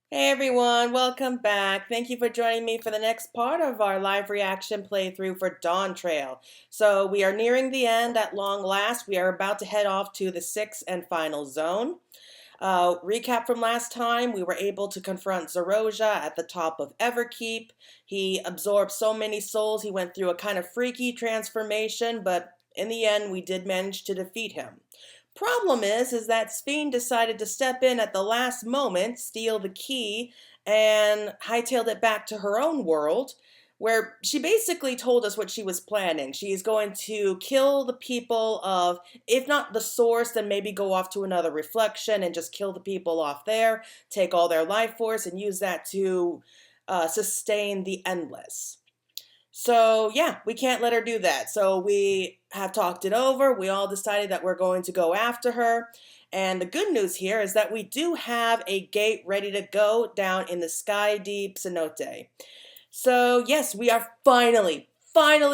Hey everyone, welcome back. Thank you for joining me for the next part of our live reaction playthrough for Dawntrail. So we are nearing the end at long last. We are about to head off to the sixth and final zone. Recap from last time, we were able to confront Zeroja at the top of Everkeep. He absorbed so many souls, he went through a kind of freaky transformation, but in the end we did manage to defeat him. Problem is that Sphene decided to step in at the last moment, steal the key, and hightailed it back to her own world, where she basically told us what she was planning. She is going to kill the people of, if not the source, then maybe go off to another reflection and just kill the people off there, take all their life force, and use that to sustain the endless. So yeah, we can't let her do that. So we have talked it over. We all decided that we're going to go after her. And the good news here is that we do have a gate ready to go down in the Skydeep Cenote. So yes, we are finally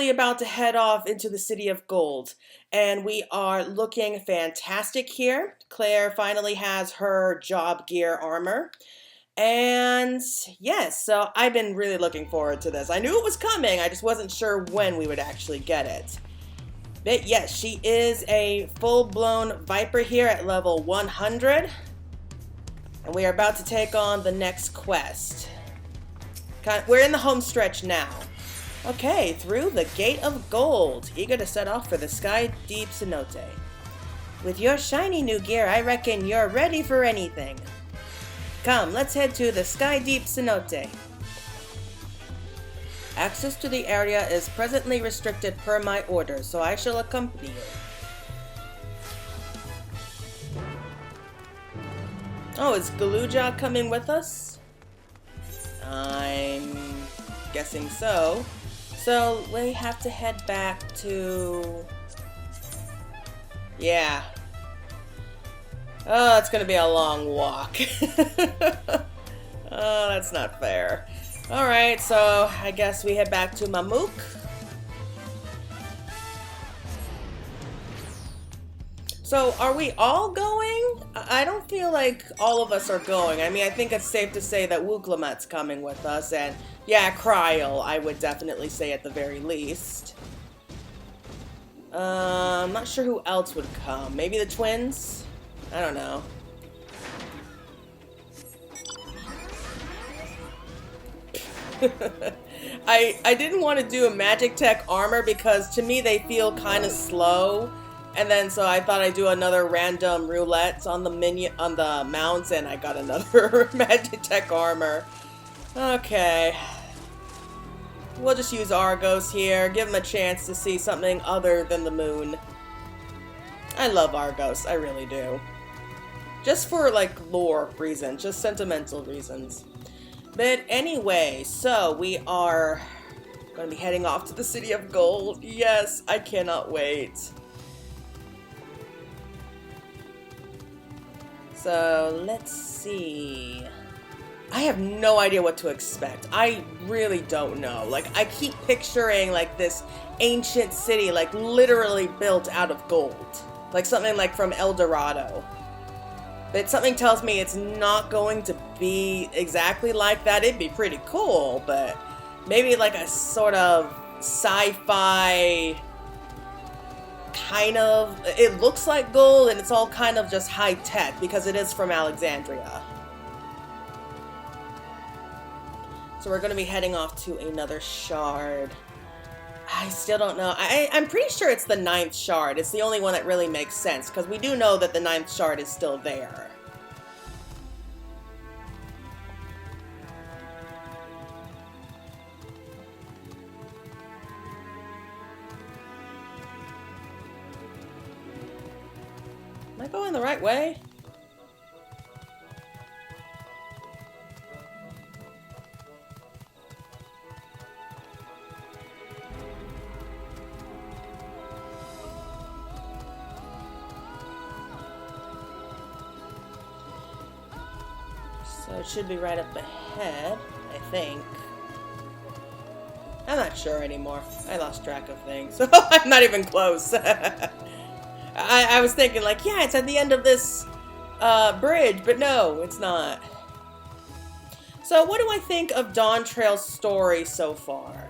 about to head off into the City of Gold. And we are looking fantastic here. Claire finally has her job gear armor. And yes, so I've been really looking forward to this. I knew it was coming, I just wasn't sure when we would actually get it. But yes, she is a full-blown Viper here at level 100. And we are about to take on the next quest. We're in the home stretch now. Okay, through the Gate of Gold. Eager to set off for the Skydeep Cenote. With your shiny new gear, I reckon you're ready for anything. Come, let's head to the Skydeep Cenote. Access to the area is presently restricted per my orders, so I shall accompany you. Oh, is Galuja coming with us? I'm guessing so. So we have to head back to... Yeah. Oh, it's gonna be a long walk. Oh, that's not fair. Alright, so I guess we head back to Mamuk. So, are we all going? I don't feel like all of us are going. I mean, I think it's safe to say that Wooglamet's coming with us, and yeah, Kryl, I would definitely say at the very least. I'm not sure who else would come. Maybe the twins? I don't know. I didn't want to do a magic tech armor because to me they feel kind of slow, and then so I thought I'd do another random roulette on the mounts, and I got another magic tech armor. Okay, we'll just use Argos here, give him a chance to see something other than the moon. I love Argos, I really do. Just for, like, lore reasons, just sentimental reasons. But anyway, so we are going to be heading off to the City of Gold. Yes, I cannot wait. So, let's see. I have no idea what to expect. I really don't know. Like, I keep picturing, like, this ancient city, like, literally built out of gold. Like, something like from El Dorado. But something tells me it's not going to be exactly like that. It'd be pretty cool, but maybe like a sort of sci-fi kind of... It looks like gold and it's all kind of just high-tech because it is from Alexandria. So we're going to be heading off to another shard. I still don't know. I'm pretty sure it's the 9th shard. It's the only one that really makes sense, because we do know that the 9th shard is still there. Am I going the right way? So it should be right up ahead, I think. I'm not sure anymore. I lost track of things. I'm not even close. I was thinking like, yeah, it's at the end of this bridge, but no, it's not. So what do I think of Dawntrail's story so far?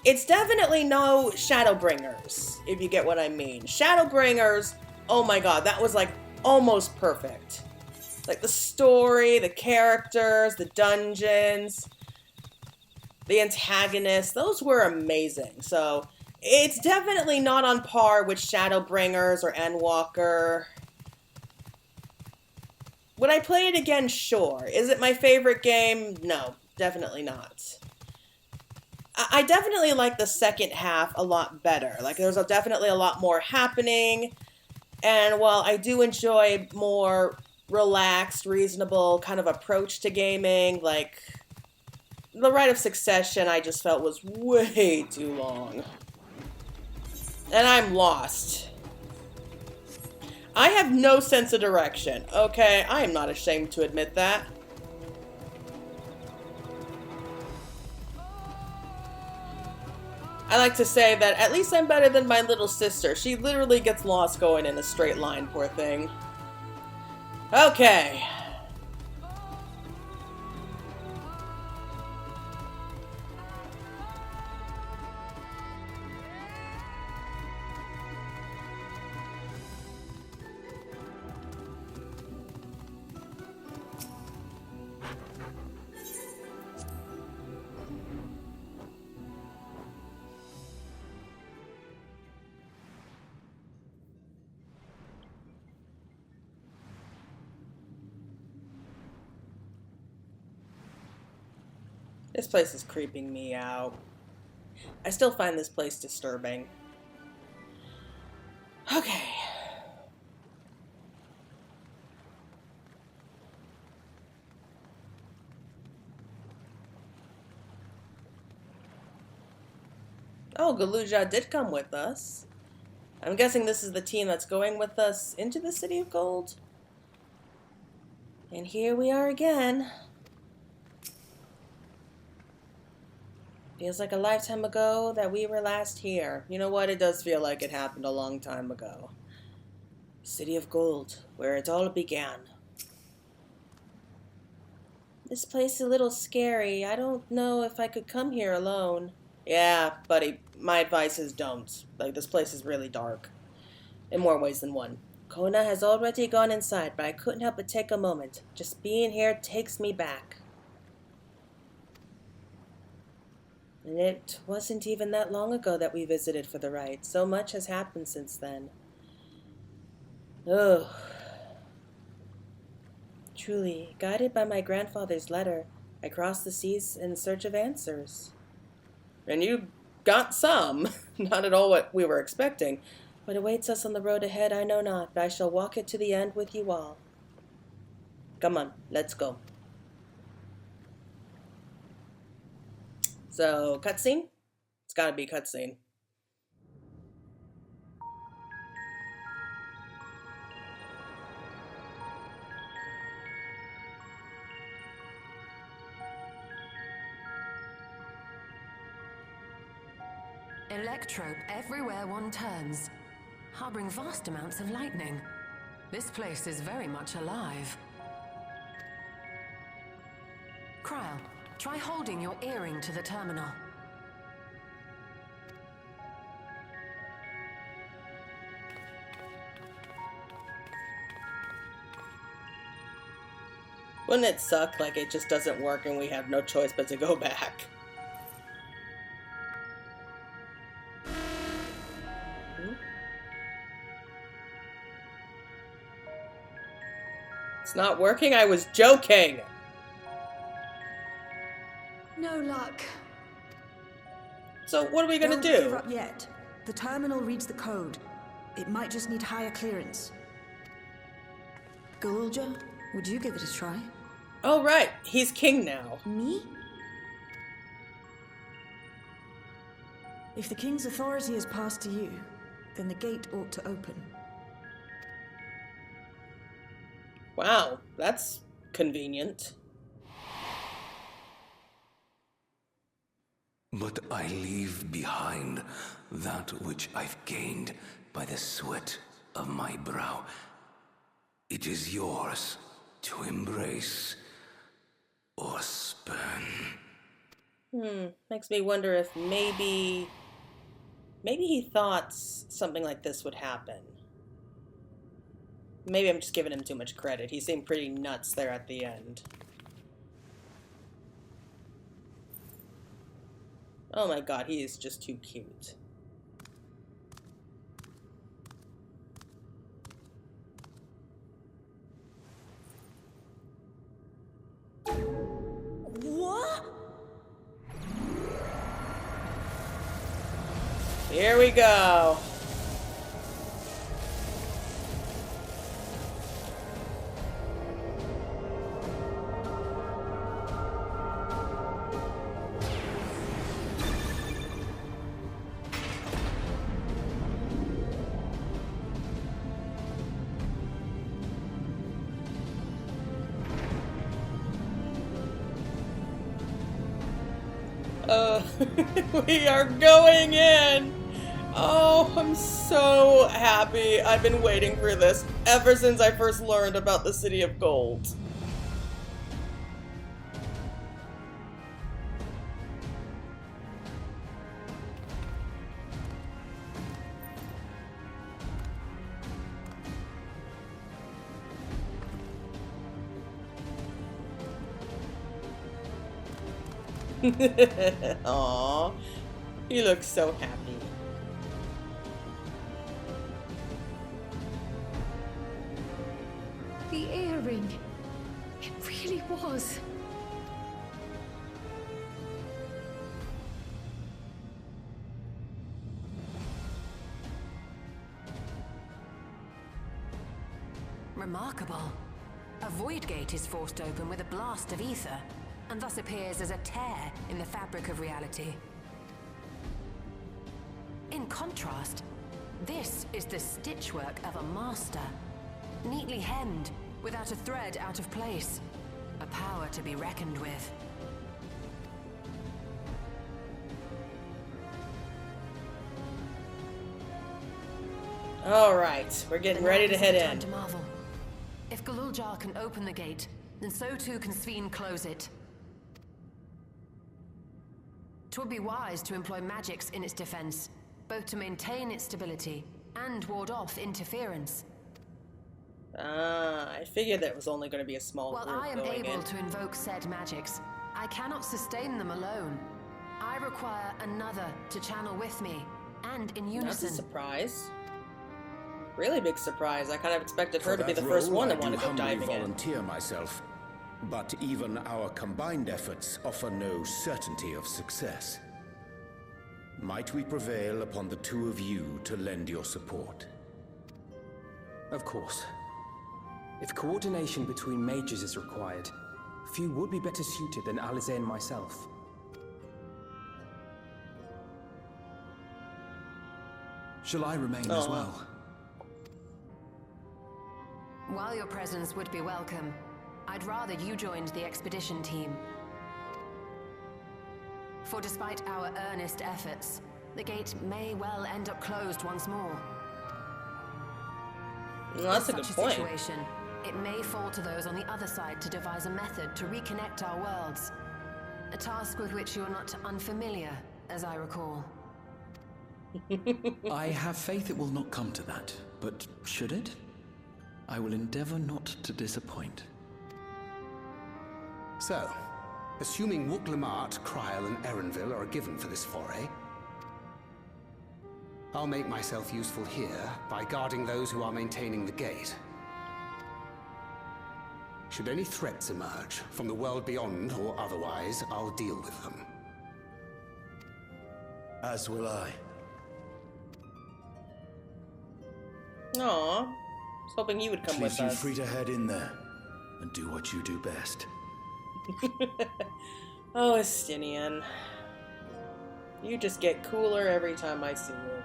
It's definitely no Shadowbringers, if you get what I mean. Shadowbringers, oh my god, that was like almost perfect. Like the story, the characters, the dungeons, the antagonists, those were amazing. So it's definitely not on par with Shadowbringers or Endwalker. Would I play it again? Sure. Is it my favorite game? No, definitely not. I definitely like the second half a lot better. Like, there's definitely a lot more happening. And while I do enjoy more relaxed, reasonable kind of approach to gaming, like, the Rite of Succession I just felt was way too long. And I'm lost. I have no sense of direction, okay? I am not ashamed to admit that. I like to say that at least I'm better than my little sister. She literally gets lost going in a straight line, poor thing. Okay. This place is creeping me out. I still find this place disturbing. Okay. Oh, Galuja did come with us. I'm guessing this is the team that's going with us into the City of Gold. And here we are again. Feels like a lifetime ago that we were last here. You know what? It does feel like it happened a long time ago. City of Gold, where it all began. This place is a little scary. I don't know if I could come here alone. Yeah, buddy, my advice is don't. Like, this place is really dark. In more ways than one. Kona has already gone inside, but I couldn't help but take a moment. Just being here takes me back. And it wasn't even that long ago that we visited for the rite. So much has happened since then. Oh. Truly, guided by my grandfather's letter, I crossed the seas in search of answers. And you got some. Not at all what we were expecting. What awaits us on the road ahead I know not, but I shall walk it to the end with you all. Come on, let's go. So, cutscene? It's gotta be cutscene. Electrope everywhere one turns, harboring vast amounts of lightning. This place is very much alive. Kryl, try holding your earring to the terminal. Wouldn't it suck like it just doesn't work and we have no choice but to go back? It's not working? I was joking! No luck. So what are we gonna Don't do? give up yet. The terminal reads the code. It might just need higher clearance. Gulja, would you give it a try? Oh right, he's king now. Me? If the king's authority is passed to you, then the gate ought to open. Wow, that's convenient. But I leave behind that which I've gained by the sweat of my brow. It is yours to embrace. or spurn. Makes me wonder if maybe he thought something like this would happen. Maybe I'm just giving him too much credit. He seemed pretty nuts there at the end. Oh my god, he is just too cute. What? Here we go. We are going in! Oh, I'm so happy. I've been waiting for this ever since I first learned about the City of Gold. Aww, he looks so happy. The earring. It really was. Remarkable. A void gate is forced open with a blast of ether, and thus appears as a tear in the fabric of reality. In contrast, this is the stitchwork of a master, neatly hemmed, without a thread out of place. A power to be reckoned with. Alright, we're getting ready to head in. To marvel. If Galuljar can open the gate, then so too can Sveen close it. 'Twould be wise to employ magics in its defense, both to maintain its stability and ward off interference. I figured that it was only going to be a small While group I am going able in. to invoke said magics, I cannot sustain them alone. I require another to channel with me, and in That's a unison. surprise. Really big surprise. I kind of expected her For to be the that first role, one to I want do to go humbly diving in. volunteer myself, but even our combined efforts offer no certainty of success. Might we prevail upon the two of you to lend your support? Of course. If coordination between mages is required, few would be better suited than Alize and myself. Shall I remain as well? While your presence would be welcome, I'd rather you joined the expedition team. For despite our earnest efforts, the gate may well end up closed once more. Well, that's a In good such point. situation, it may fall to those on the other side to devise a method to reconnect our worlds. A task with which you're not unfamiliar, as I recall. I have faith it will not come to that, but should it? I will endeavor not to disappoint. So, assuming Wooklamart, Kryl, and Erenville are a given for this foray, I'll make myself useful here by guarding those who are maintaining the gate. Should any threats emerge, from the world beyond or otherwise, I'll deal with them. As will I. Aw. I was hoping you would come with Leaves you us. free to head in there and do what you do best. Oh, Estinian. You just get cooler every time I see you.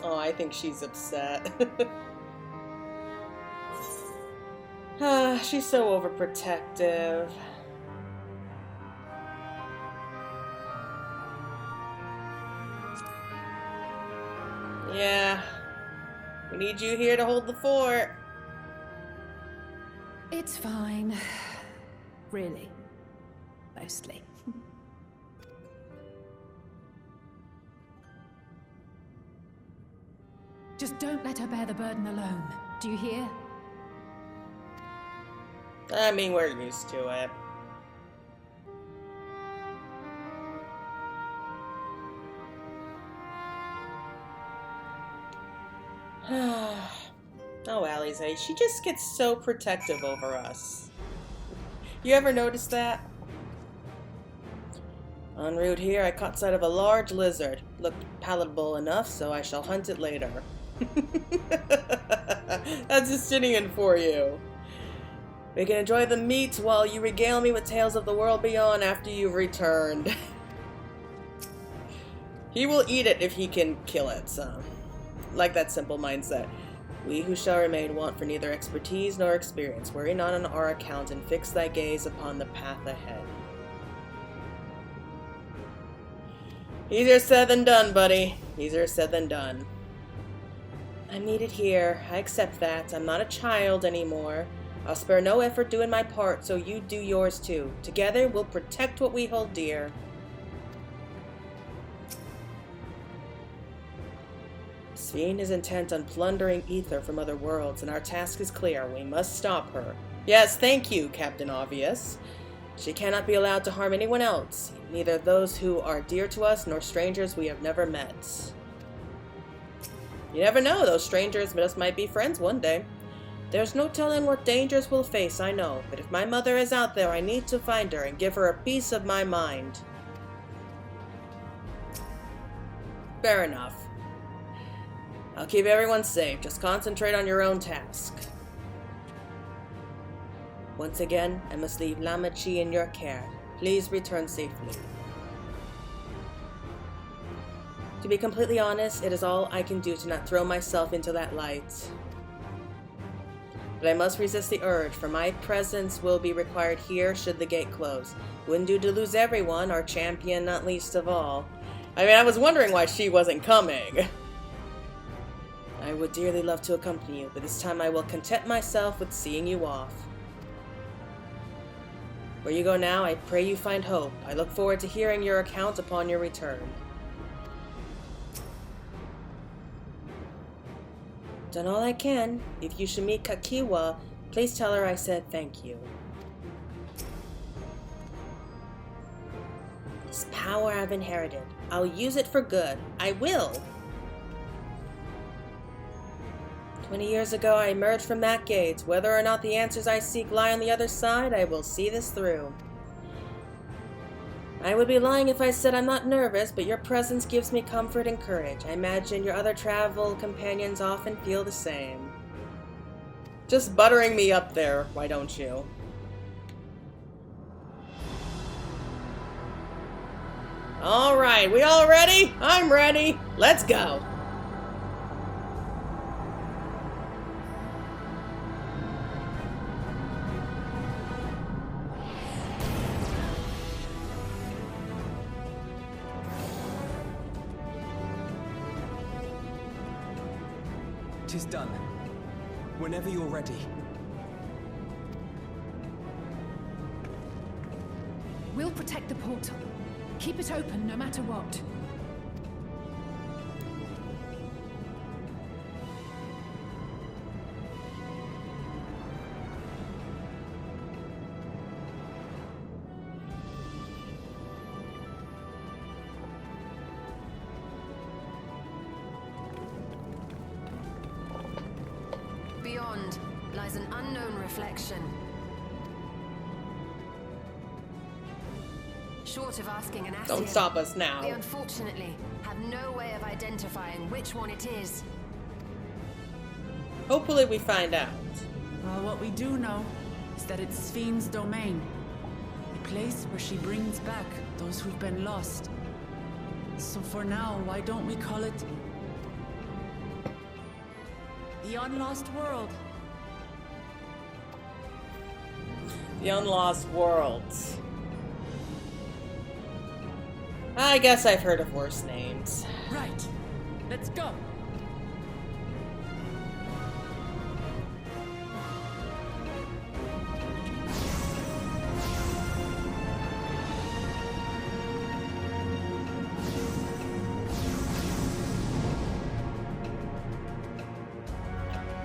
Oh, I think she's upset. She's so overprotective. Yeah. We need you here to hold the fort. It's fine. Really. Mostly. Just don't let her bear the burden alone. Do you hear? I mean, we're used to it. Oh, Alize, she just gets so protective over us. You ever notice that? En route here, I caught sight of a large lizard. Looked palatable enough, so I shall hunt it later. That's Justinian for you. We can enjoy the meat while you regale me with tales of the world beyond after you've returned. He will eat it if he can kill it, so. Like that simple mindset. We who shall remain want for neither expertise nor experience. Worry not on our account and fix thy gaze upon the path ahead. Easier said than done, buddy. Easier said than done. I'm needed here. I accept that. I'm not a child anymore. I'll spare no effort doing my part, so you do yours too. Together, we'll protect what we hold dear. Sphene is intent on plundering ether from other worlds, and our task is clear. We must stop her. Yes, thank you, Captain Obvious. She cannot be allowed to harm anyone else, neither those who are dear to us nor strangers we have never met. You never know, those strangers just might be friends one day. There's no telling what dangers we'll face, I know, but if my mother is out there, I need to find her and give her a piece of my mind. Fair enough. I'll keep everyone safe. Just concentrate on your own task. Once again, I must leave Lamachi in your care. Please return safely. To be completely honest, it is all I can do to not throw myself into that light. But I must resist the urge, for my presence will be required here should the gate close. Wouldn't do to lose everyone, our champion not least of all. I mean, I was wondering why she wasn't coming. I would dearly love to accompany you, but this time I will content myself with seeing you off. Where you go now, I pray you find hope. I look forward to hearing your account upon your return. Done all I can. If you should meet Kakiwa, please tell her I said thank you. This power I've inherited. I'll use it for good. I will. 20 years ago, I emerged from that gate. Whether or not the answers I seek lie on the other side, I will see this through. I would be lying if I said I'm not nervous, but your presence gives me comfort and courage. I imagine your other travel companions often feel the same. Just buttering me up there, why don't you? Alright, we all ready? I'm ready. Let's go. Tis done. Whenever you're ready. We'll protect the portal. Keep it open no matter what. Beyond lies an unknown reflection. Short of asking an Ascian, Don't stop us now. we unfortunately have no way of identifying which one it is. Hopefully we find out. Well, what we do know is that it's Sphene's domain. A place where she brings back those who've been lost. So for now, why don't we call it the Unlost World? The Unlost Worlds. I guess I've heard of worse names. Right. Let's go.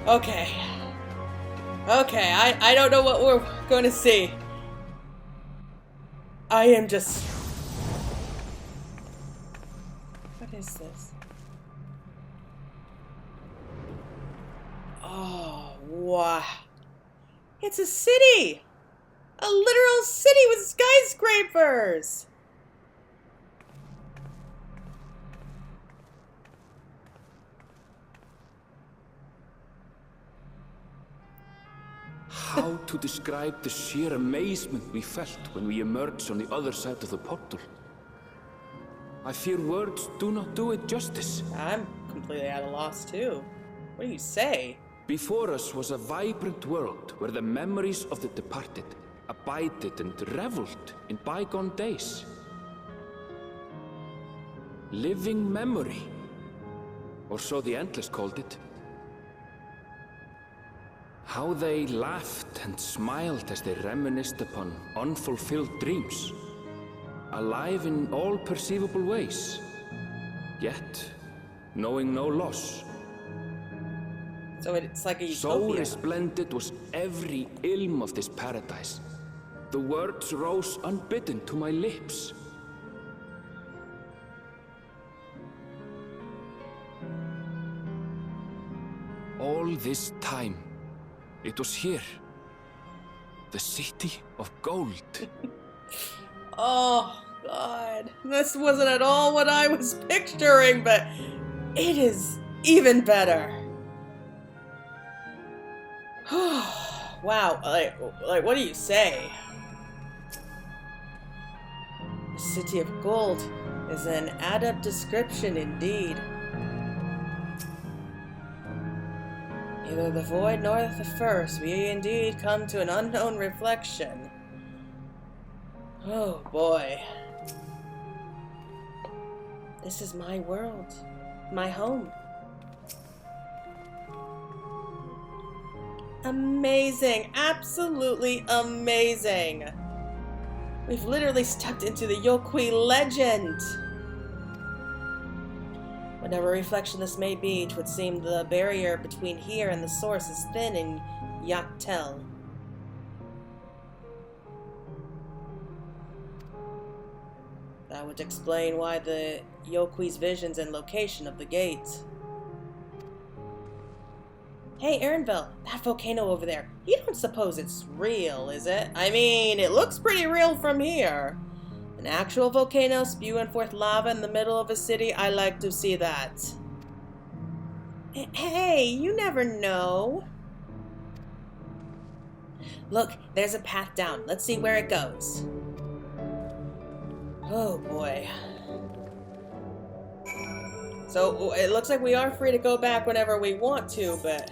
Okay. Okay, I don't know what we're going to see. I am just... What is this? Oh, wow. It's a city! A literal city with skyscrapers! How to describe the sheer amazement we felt when we emerged on the other side of the portal? I fear words do not do it justice. I'm completely at a loss too. What do you say? Before us was a vibrant world where the memories of the departed abided and reveled in bygone days. Living memory, or so the Endless called it. How they laughed and smiled as they reminisced upon unfulfilled dreams, alive in all perceivable ways, yet knowing no loss. So it's like a utopia. So resplendent was every ilm of this paradise. The words rose unbidden to my lips. All this time, it was here. The city of gold. Oh, God. This wasn't at all what I was picturing, but it is even better. Wow, like, what do you say? The city of gold is an adept description indeed. Neither the void nor the first, we indeed come to an unknown reflection. Oh boy. This is my world, my home. Amazing, absolutely amazing. We've literally stepped into the Yokui legend. Whatever reflection this may be, 'twould seem the barrier between here and the source is thin in Yaktel. That would explain why the Yokui's visions and location of the gate. Hey, Erinville, that volcano over there, you don't suppose it's real, is it? I mean, it looks pretty real from here. An actual volcano spewing forth lava in the middle of a city, I like to see that. Hey, you never know. Look, there's a path down. Let's see where it goes. Oh boy. So it looks like we are free to go back whenever we want to, but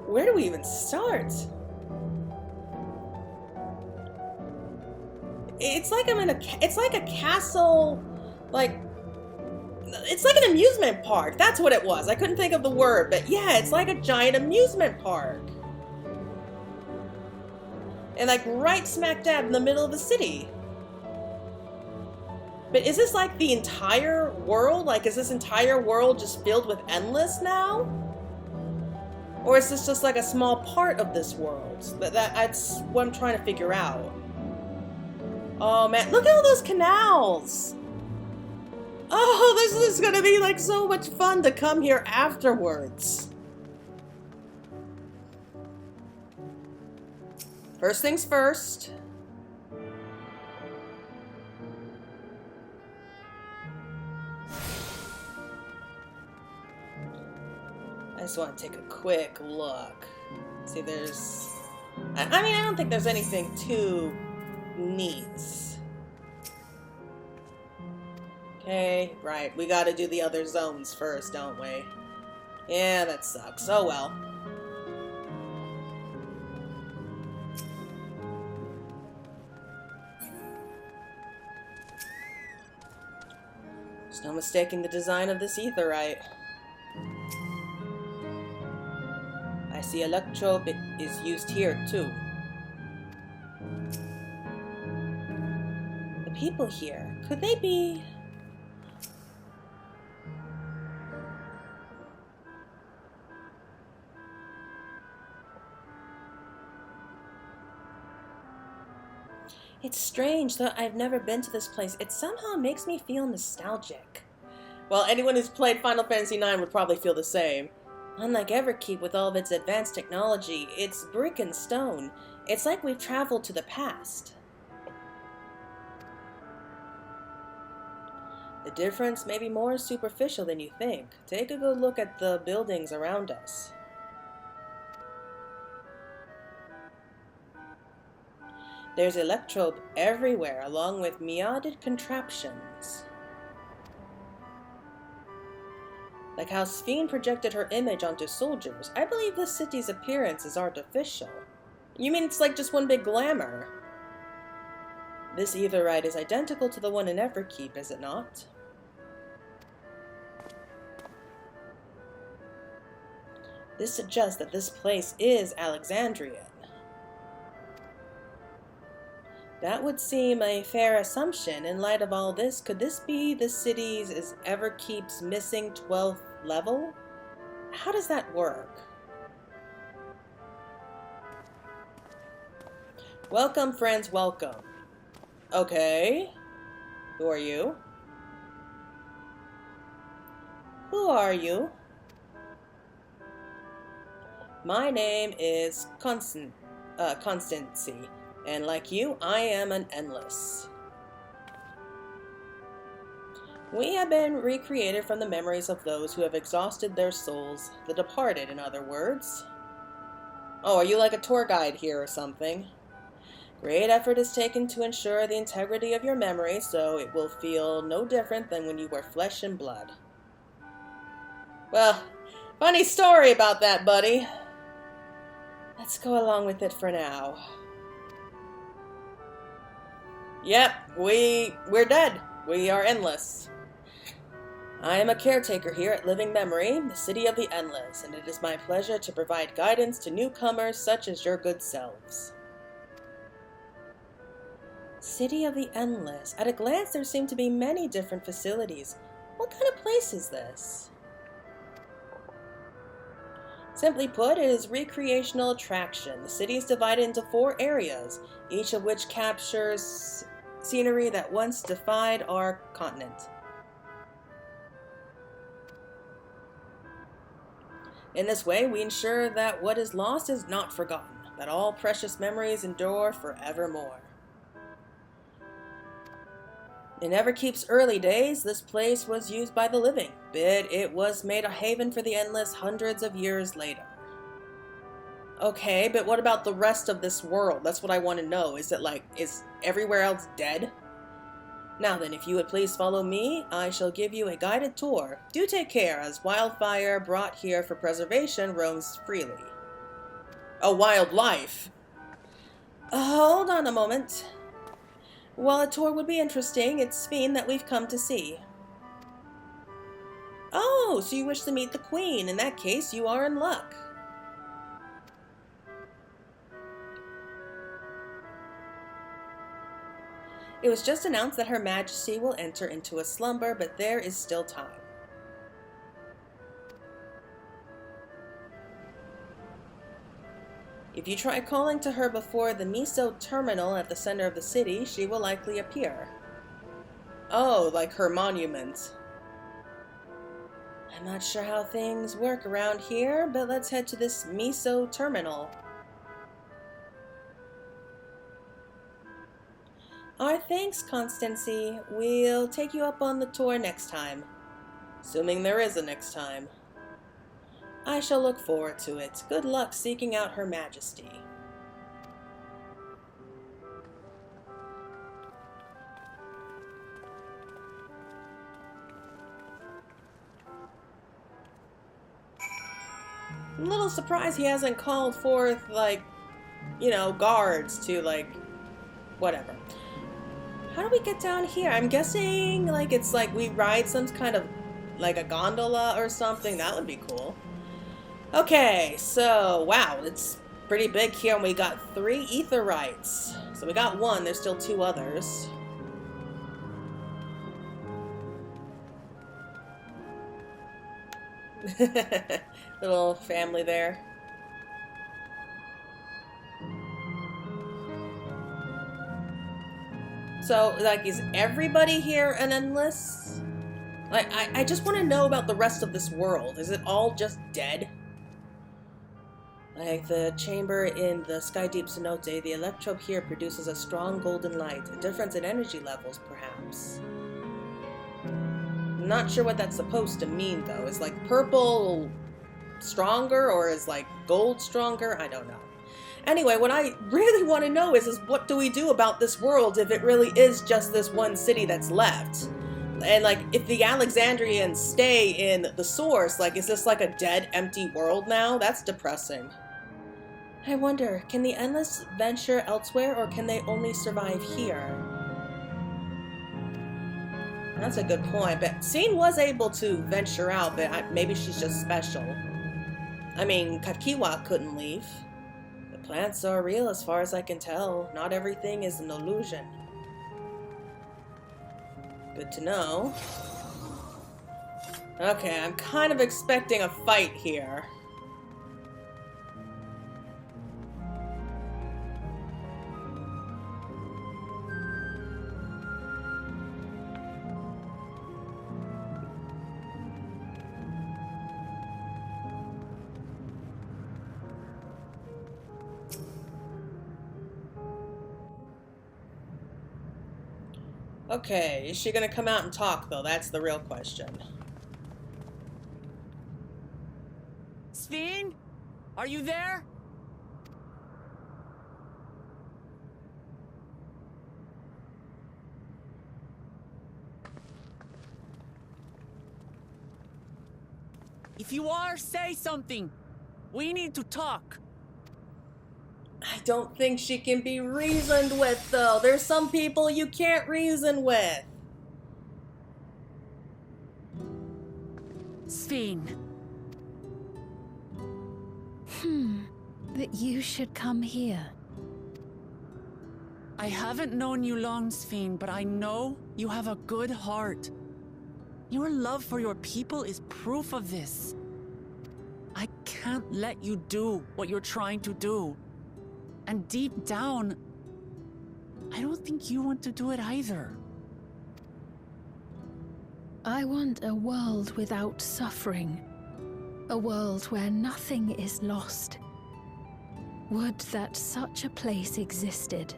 where do we even start? It's like I'm in it's like a castle, like, it's like an amusement park. That's what it was. I couldn't think of the word, but yeah, it's like a giant amusement park. And like right smack dab in the middle of the city. But is this like the entire world? Like, is this entire world just filled with endless now? Or is this just like a small part of this world? That's what I'm trying to figure out. Oh man, look at all those canals! Oh, this is gonna be like so much fun to come here afterwards. First things first. I just want to take a quick look. See if there's... I mean, I don't think there's anything too neat. Okay, right. We gotta do the other zones first, don't we? Yeah, that sucks. Oh well. There's no mistaking the design of this aetheryte. I see electrobe is used here too. The people here, could they be... It's strange that I've never been to this place. It somehow makes me feel nostalgic. Well, anyone who's played Final Fantasy IX would probably feel the same. Unlike Everkeep with all of its advanced technology, it's brick and stone. It's like we've traveled to the past. The difference may be more superficial than you think. Take a good look at the buildings around us. There's electrobe everywhere, along with meoded contraptions. Like how Sphene projected her image onto soldiers, I believe this city's appearance is artificial. You mean it's like just one big glamour? This aetheryte is identical to the one in Everkeep, is it not? This suggests that this place is Alexandrian. That would seem a fair assumption in light of all this. Could this be the city's is Everkeep's missing 12th level? How does that work? Welcome, friends, welcome. Okay. Who are you? Who are you? My name is Constancy, and like you, I am an Endless. We have been recreated from the memories of those who have exhausted their souls, the departed, in other words. Oh, are you like a tour guide here or something? Great effort is taken to ensure the integrity of your memory, so it will feel no different than when you were flesh and blood. Well, funny story about that, buddy. Let's go along with it for now. Yep, we're dead. We are Endless. I am a caretaker here at Living Memory, the City of the Endless, and it is my pleasure to provide guidance to newcomers such as your good selves. City of the Endless. At a glance, there seem to be many different facilities. What kind of place is this? Simply put, it is recreational attraction. The city is divided into 4 areas, each of which captures scenery that once defied our continent. In this way, we ensure that what is lost is not forgotten, that all precious memories endure forevermore. In Everkeep's early days, this place was used by the living, but it was made a haven for the Endless hundreds of years later. Okay, but what about the rest of this world? That's what I want to know. Is everywhere else dead? Now then, if you would please follow me, I shall give you a guided tour. Do take care, as wildfire brought here for preservation roams freely. Oh, wildlife! Hold on a moment. While a tour would be interesting, it's Sphene that we've come to see. Oh, so you wish to meet the Queen. In that case, you are in luck. It was just announced that Her Majesty will enter into a slumber, but there is still time. If you try calling to her before the Miso terminal at the center of the city, she will likely appear. Oh, like her monument. I'm not sure how things work around here, but let's head to this Miso terminal. Our thanks, Constancy. We'll take you up on the tour next time. Assuming there is a next time. I shall look forward to it. Good luck seeking out Her Majesty. I'm a little surprised he hasn't called forth, guards to, whatever. How do we get down here? I'm guessing, it's we ride some kind of, a gondola or something. That would be cool. Okay, so, wow, it's pretty big here, and we got 3 aetherytes. So we got 1, there's still 2 others. Little family there. So, like, is everybody here an endless? Like, I just want to know about the rest of this world. Is it all just dead? Like the chamber in the Skydeep Cenote, the electrobe here produces a strong golden light, a difference in energy levels, perhaps. I'm not sure what that's supposed to mean, though. Is, like, purple stronger, or is, like, gold stronger? I don't know. Anyway, what I really want to know is what do we do about this world if it really is just this one city that's left? And, like, if the Alexandrians stay in the source, like, is this like a dead, empty world now? That's depressing. I wonder, can the Endless venture elsewhere, or can they only survive here? That's a good point, but Scene was able to venture out, but maybe she's just special. I mean, Katkiwa couldn't leave. The plants are real as far as I can tell. Not everything is an illusion. Good to know. Okay, I'm kind of expecting a fight here. Okay, is she gonna come out and talk, though? That's the real question. Sphene? Are you there? If you are, say something. We need to talk. I don't think she can be reasoned with, though. There's some people you can't reason with. Sphene. That you should come here. I haven't known you long, Sphene, but I know you have a good heart. Your love for your people is proof of this. I can't let you do what you're trying to do. And deep down, I don't think you want to do it either. I want a world without suffering. A world where nothing is lost. Would that such a place existed.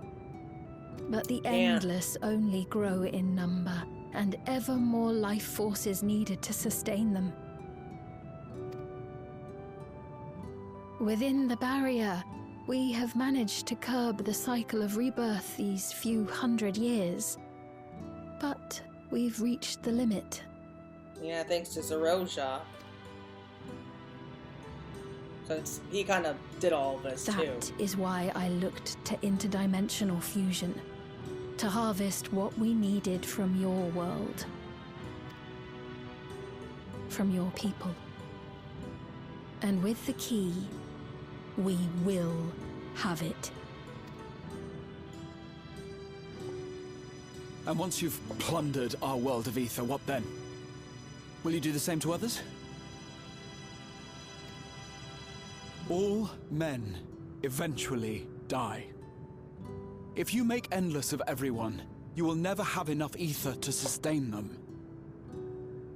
But the endless only grow in number, and ever more life forces needed to sustain them. Within the barrier, we have managed to curb the cycle of rebirth these few hundred years. But we've reached the limit. Yeah, thanks to Zeroja. So he kind of did all this too. That is why I looked to interdimensional fusion. To harvest what we needed from your world. From your people. And with the key, we will have it. And once you've plundered our world of ether, what then? Will you do the same to others? All men eventually die. If you make endless of everyone, you will never have enough ether to sustain them.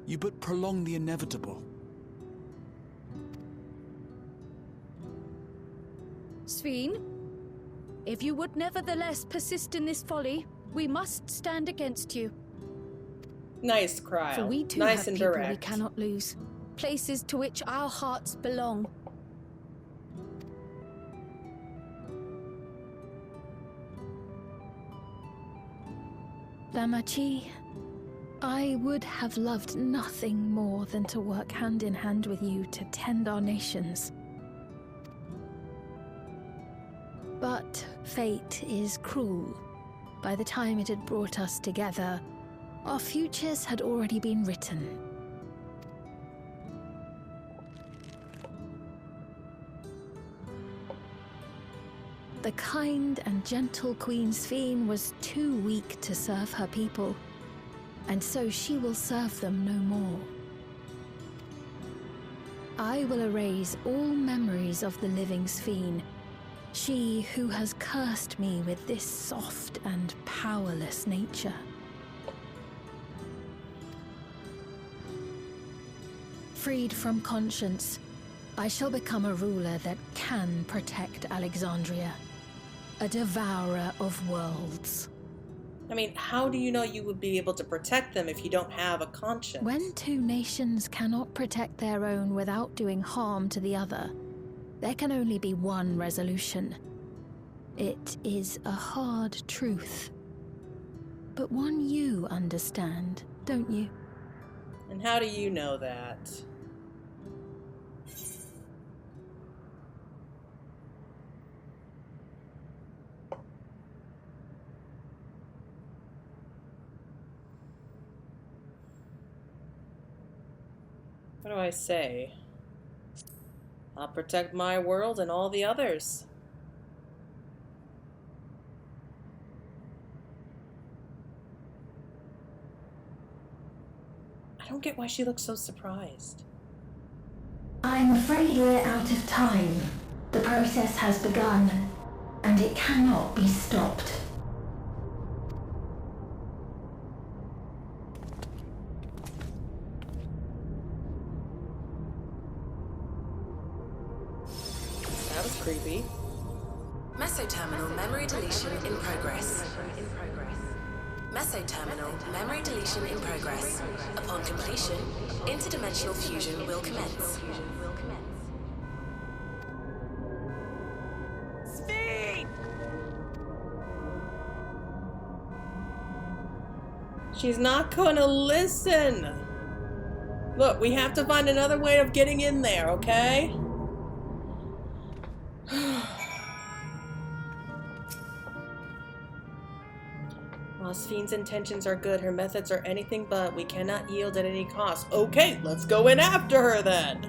You but prolong the inevitable. Sphene, if you would nevertheless persist in this folly, we must stand against you. Nice cry. For we too nice have and people direct. we cannot lose. Places to which our hearts belong. Damachi, I would have loved nothing more than to work hand in hand with you to tend our nations. But fate is cruel. By the time it had brought us together, our futures had already been written. The kind and gentle Queen Sphene was too weak to serve her people, and so she will serve them no more. I will erase all memories of the living Sphene, She who has cursed me with this soft and powerless nature. Freed from conscience, I shall become a ruler that can protect Alexandria. A devourer of worlds. I mean, how do you know you would be able to protect them if you don't have a conscience? When two nations cannot protect their own without doing harm to the other, there can only be one resolution. It is a hard truth. But one you understand, don't you? And how do you know that? What do I say? I'll protect my world and all the others. I don't get why she looks so surprised. I'm afraid we're out of time. The process has begun, and it cannot be stopped. That was creepy. Mesoterminal memory deletion in progress. Mesoterminal memory deletion in progress. Upon completion, interdimensional fusion will commence. Speed! She's not gonna listen. Look, we have to find another way of getting in there, okay? While Sphne's intentions are good, her methods are anything but. We cannot yield at any cost. Okay, let's go in after her then!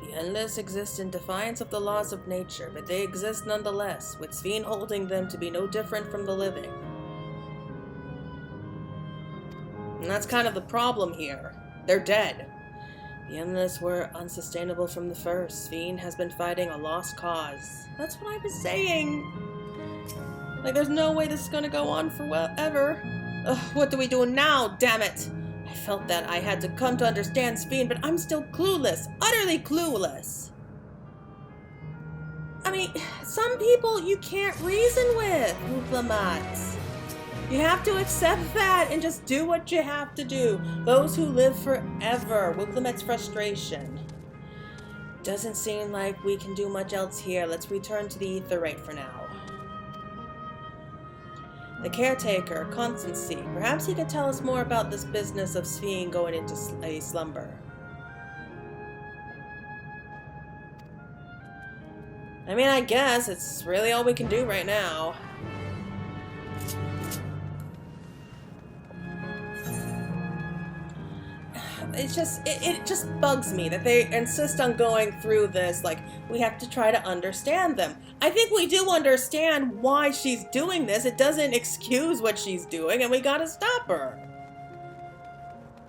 The Endless exist in defiance of the laws of nature, but they exist nonetheless, with Sphne holding them to be no different from the living. And that's kind of the problem here. They're dead. The Endless were unsustainable from the first. Sphne has been fighting a lost cause. That's what I was saying. Like, there's no way this is gonna go on forever. Ugh, what do we do now, damn it? I felt that I had to come to understand Sphne, but I'm still clueless. Utterly clueless. I mean, some people you can't reason with, Wuplamat. You have to accept that and just do what you have to do. Those who live forever. Wuplamat's frustration. Doesn't seem like we can do much else here. Let's return to the Etherite for now. The caretaker, Constancy. Perhaps he could tell us more about this business of Sphne going into a slumber. I mean, I guess it's really all we can do right now. It's just, it just bugs me that they insist on going through this, like, we have to try to understand them. I think we do understand why she's doing this. It doesn't excuse what she's doing, and we gotta stop her.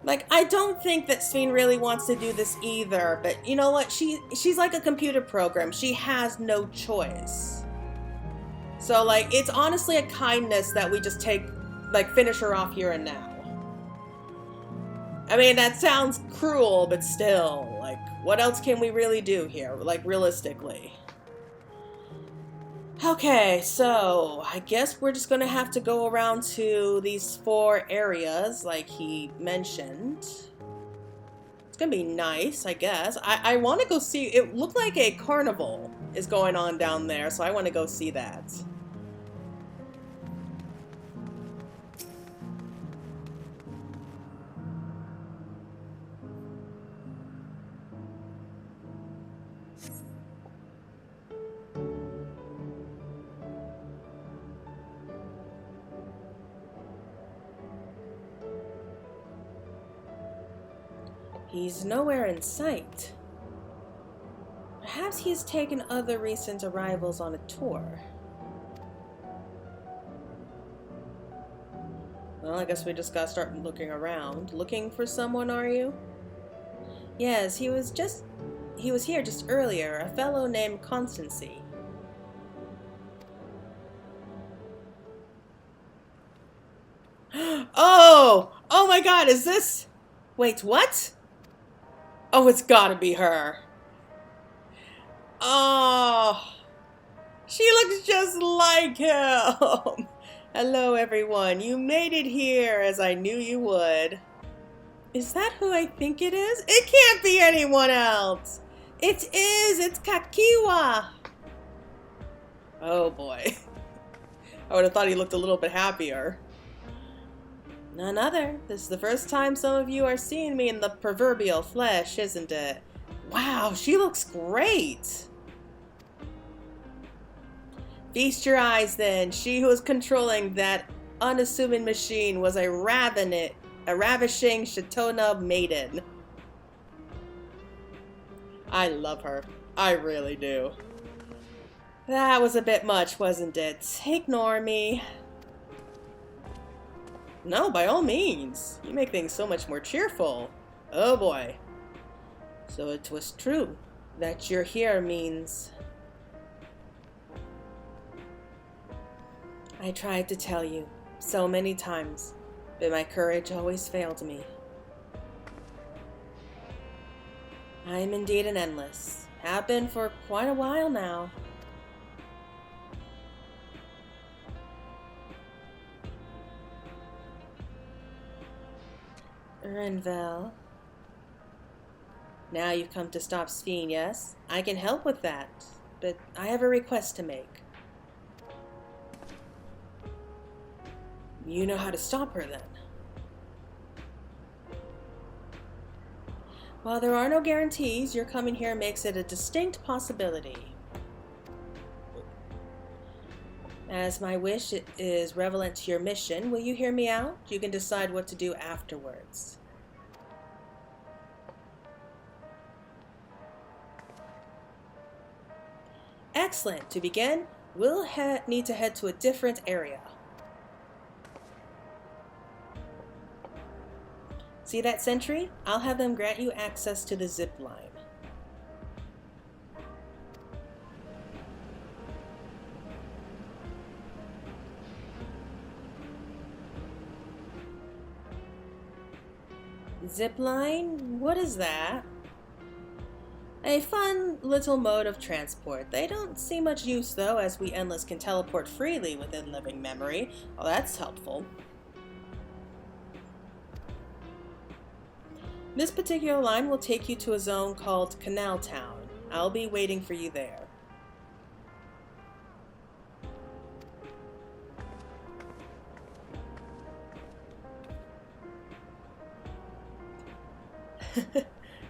Like, I don't think that Sphne really wants to do this either, but you know what? She's like a computer program. She has no choice. So, like, it's honestly a kindness that we just finish her off here and now. I mean, that sounds cruel, but still, like, what else can we really do here, like, realistically? Okay, so, I guess we're just gonna have to go around to these 4 areas, like he mentioned. It's gonna be nice, I guess. I want to go see, it looked like a carnival is going on down there, so I want to go see that. He's nowhere in sight. Perhaps he's taken other recent arrivals on a tour. Well, I guess we just gotta start looking around. Looking for someone, are you? Yes, he was just he was here just earlier, a fellow named Constancy. Oh! Oh my god, is this... Wait, what? Oh, it's gotta be her. Oh... She looks just like him! Hello, everyone. You made it here, as I knew you would. Is that who I think it is? It can't be anyone else! It is! It's Kakiwa! Oh boy. I would have thought he looked a little bit happier. None other. This is the first time some of you are seeing me in the proverbial flesh, isn't it? Wow, she looks great! Feast your eyes then. She who was controlling that unassuming machine was a ravishing Shatona maiden. I love her. I really do. That was a bit much, wasn't it? Ignore me. No, by all means. You make things so much more cheerful. Oh boy. So it was true that you're here means... I tried to tell you so many times, but my courage always failed me. I am indeed an endless. Have been for quite a while now. Renvel. Now you've come to stop Sphene, yes? I can help with that, but I have a request to make. You know how to stop her, then? While there are no guarantees, your coming here makes it a distinct possibility. As my wish is relevant to your mission, will you hear me out? You can decide what to do afterwards. Excellent. To begin, we'll need to head to a different area. See that sentry? I'll have them grant you access to the zip line. Zip line? What is that? A fun little mode of transport. They don't see much use though, as we Endless can teleport freely within living memory. Oh, that's helpful. This particular line will take you to a zone called Canal Town. I'll be waiting for you there.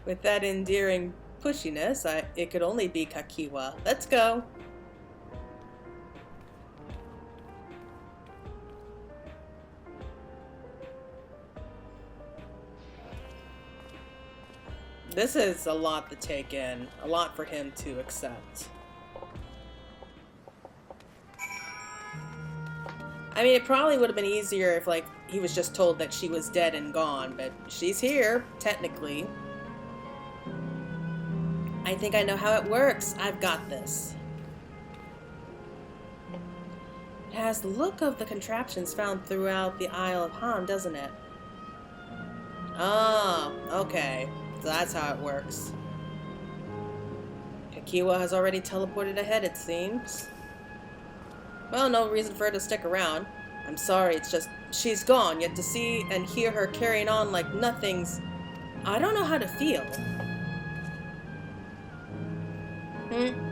With that endearing pushiness, it could only be Kakiwa. Let's go! This is a lot to take in, a lot for him to accept. I mean, it probably would have been easier if, like, he was just told that she was dead and gone, but she's here, technically. I think I know how it works. I've got this. It has the look of the contraptions found throughout the Isle of Han, doesn't it? Ah, okay. So that's how it works. Kakiwa has already teleported ahead, it seems. Well, no reason for her to stick around. I'm sorry, it's just she's gone, yet to see and hear her carrying on like nothing's... I don't know how to feel.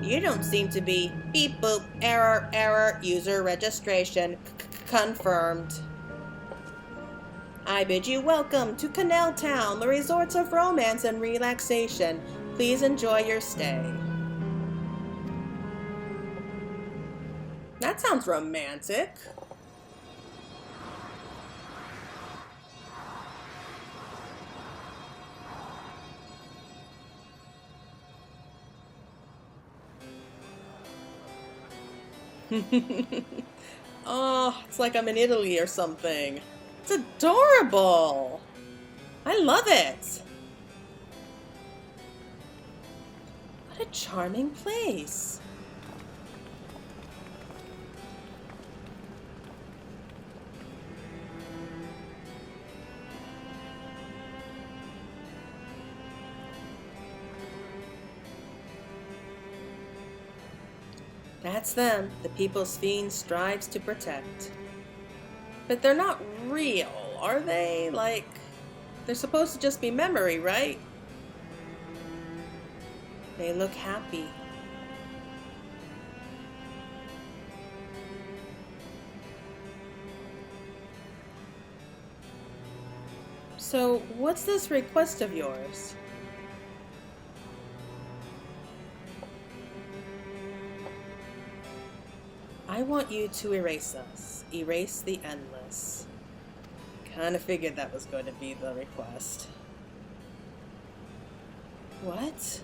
You don't seem to be. Beep boop. Error, error. User registration confirmed. I bid you welcome to Canal Town, the resort of romance and relaxation. Please enjoy your stay. That sounds romantic. Oh, it's like I'm in Italy or something. It's adorable. I love it. charming place. That's them, the people Sphene strives to protect. But they're not real, are they? Like, they're supposed to just be memory, right? They look happy. So, what's this request of yours? I want you to erase us. Erase the endless. Kinda figured that was going to be the request. What?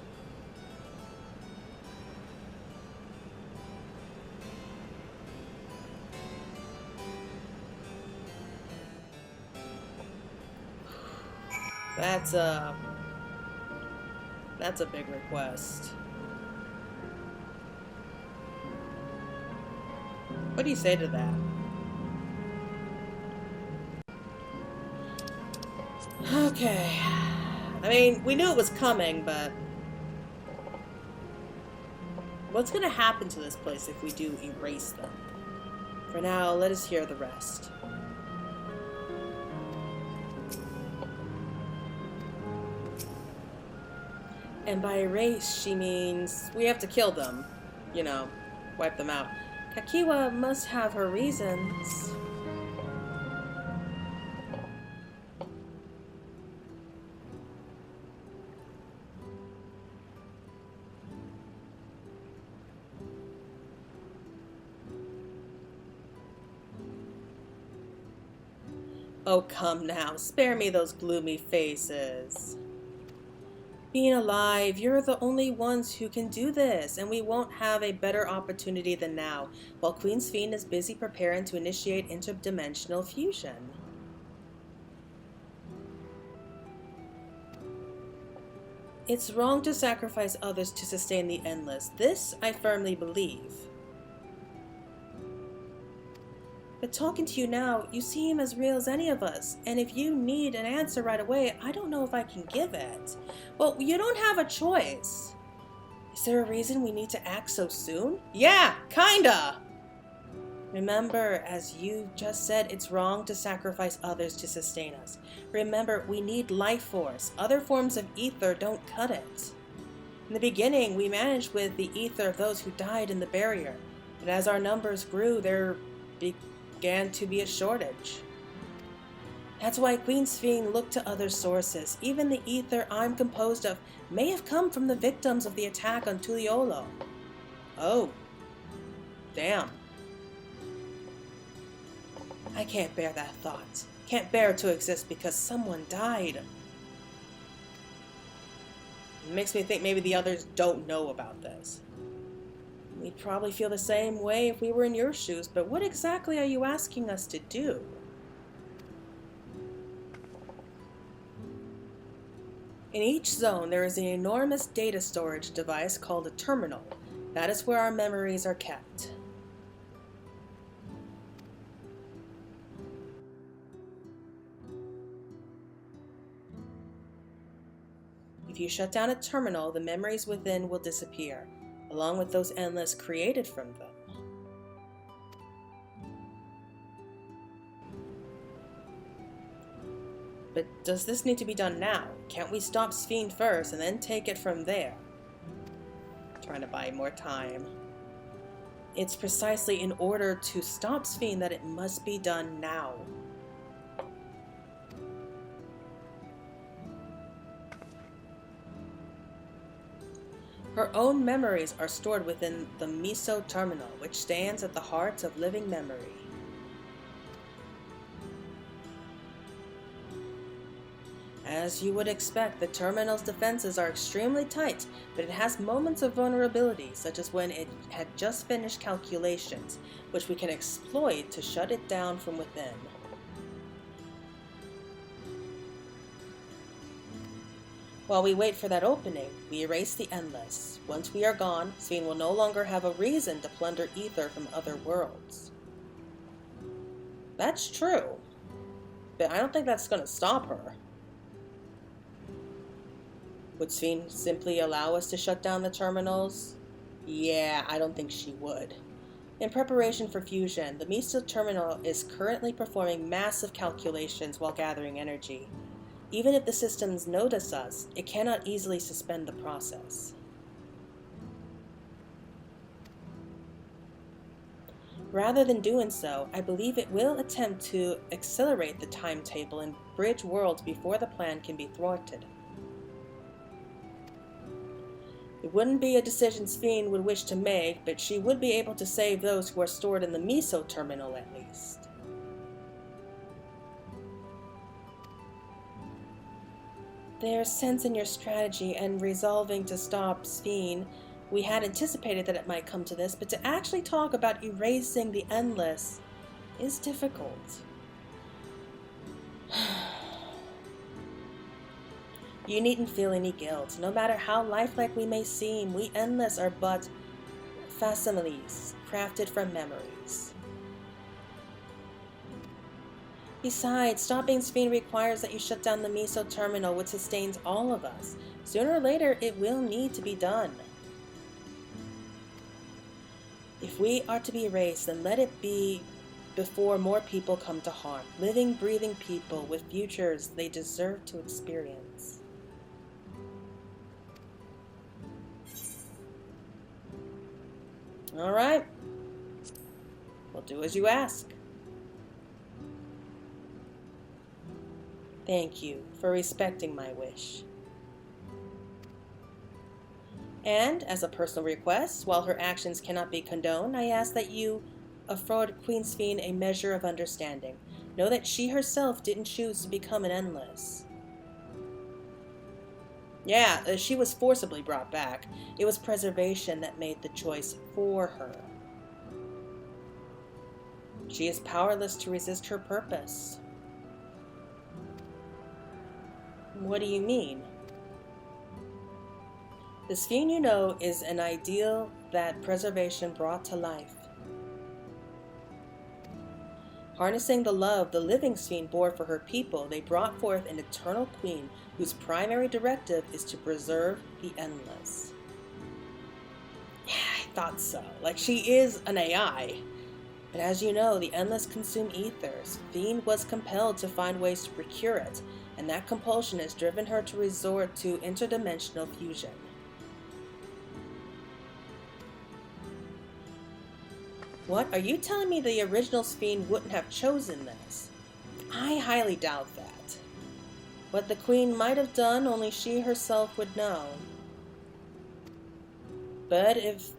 That's a big request. What do you say to that? Okay. I mean, we knew it was coming, but what's gonna happen to this place if we do erase them? For now, let us hear the rest. And by erase, she means we have to kill them. You know, wipe them out. Kakiwa must have her reasons. Oh, come now. Spare me those gloomy faces. Being alive, you're the only ones who can do this, and we won't have a better opportunity than now, while Queen Sphene is busy preparing to initiate interdimensional fusion. It's wrong to sacrifice others to sustain the endless. This I firmly believe. But talking to you now, you seem as real as any of us, and if you need an answer right away, I don't know if I can give it. Well, you don't have a choice. Is there a reason we need to act so soon? Yeah, kinda! Remember, as you just said, it's wrong to sacrifice others to sustain us. Remember, we need life force. Other forms of ether don't cut it. In the beginning, we managed with the ether of those who died in the barrier, but as our numbers grew, there began to be a shortage. That's why Queen Sphene looked to other sources. Even the ether I'm composed of may have come from the victims of the attack on Tuliolo. Oh. Damn. I can't bear that thought. Can't bear to exist because someone died. It makes me think maybe the others don't know about this. We'd probably feel the same way if we were in your shoes, but what exactly are you asking us to do? In each zone, there is an enormous data storage device called a terminal. That is where our memories are kept. If you shut down a terminal, the memories within will disappear, along with those endless created from them. But does this need to be done now? Can't we stop Sphene first and then take it from there? Trying to buy more time. It's precisely in order to stop Sphene that it must be done now. Her own memories are stored within the Miso Terminal, which stands at the heart of living memory. As you would expect, the terminal's defenses are extremely tight, but it has moments of vulnerability, such as when it had just finished calculations, which we can exploit to shut it down from within. While we wait for that opening, we erase the Endless. Once we are gone, Sphene will no longer have a reason to plunder ether from other worlds. That's true, but I don't think that's going to stop her. Would Sphene simply allow us to shut down the terminals? Yeah, I don't think she would. In preparation for fusion, the Meso terminal is currently performing massive calculations while gathering energy. Even if the systems notice us, it cannot easily suspend the process. Rather than doing so, I believe it will attempt to accelerate the timetable and bridge worlds before the plan can be thwarted. It wouldn't be a decision Sphene would wish to make, but she would be able to save those who are stored in the Meso terminal at least. There's sense in your strategy and resolving to stop Sphene. We had anticipated that it might come to this, but to actually talk about erasing the Endless is difficult. You needn't feel any guilt. No matter how lifelike we may seem, we Endless are but facsimiles, crafted from memories. Besides, stopping Sphene requires that you shut down the Meso terminal, which sustains all of us. Sooner or later, it will need to be done. If we are to be erased, then let it be before more people come to harm. Living, breathing people with futures they deserve to experience. All right. We'll do as you ask. Thank you for respecting my wish. And, as a personal request, while her actions cannot be condoned, I ask that you afford Queen Sphene a measure of understanding. Know that she herself didn't choose to become an Endless. Yeah, she was forcibly brought back. It was preservation that made the choice for her. She is powerless to resist her purpose. What do you mean? The Sphene you know is an ideal that preservation brought to life. Harnessing the love the living Sphene bore for her people, they brought forth an eternal queen whose primary directive is to preserve the Endless. Yeah, I thought so. Like, she is an AI. But as you know, the Endless consume ethers. Sphene was compelled to find ways to procure it, and that compulsion has driven her to resort to interdimensional fusion. What? Are you telling me the original Sphene wouldn't have chosen this? I highly doubt that. What the Queen might have done, only she herself would know. But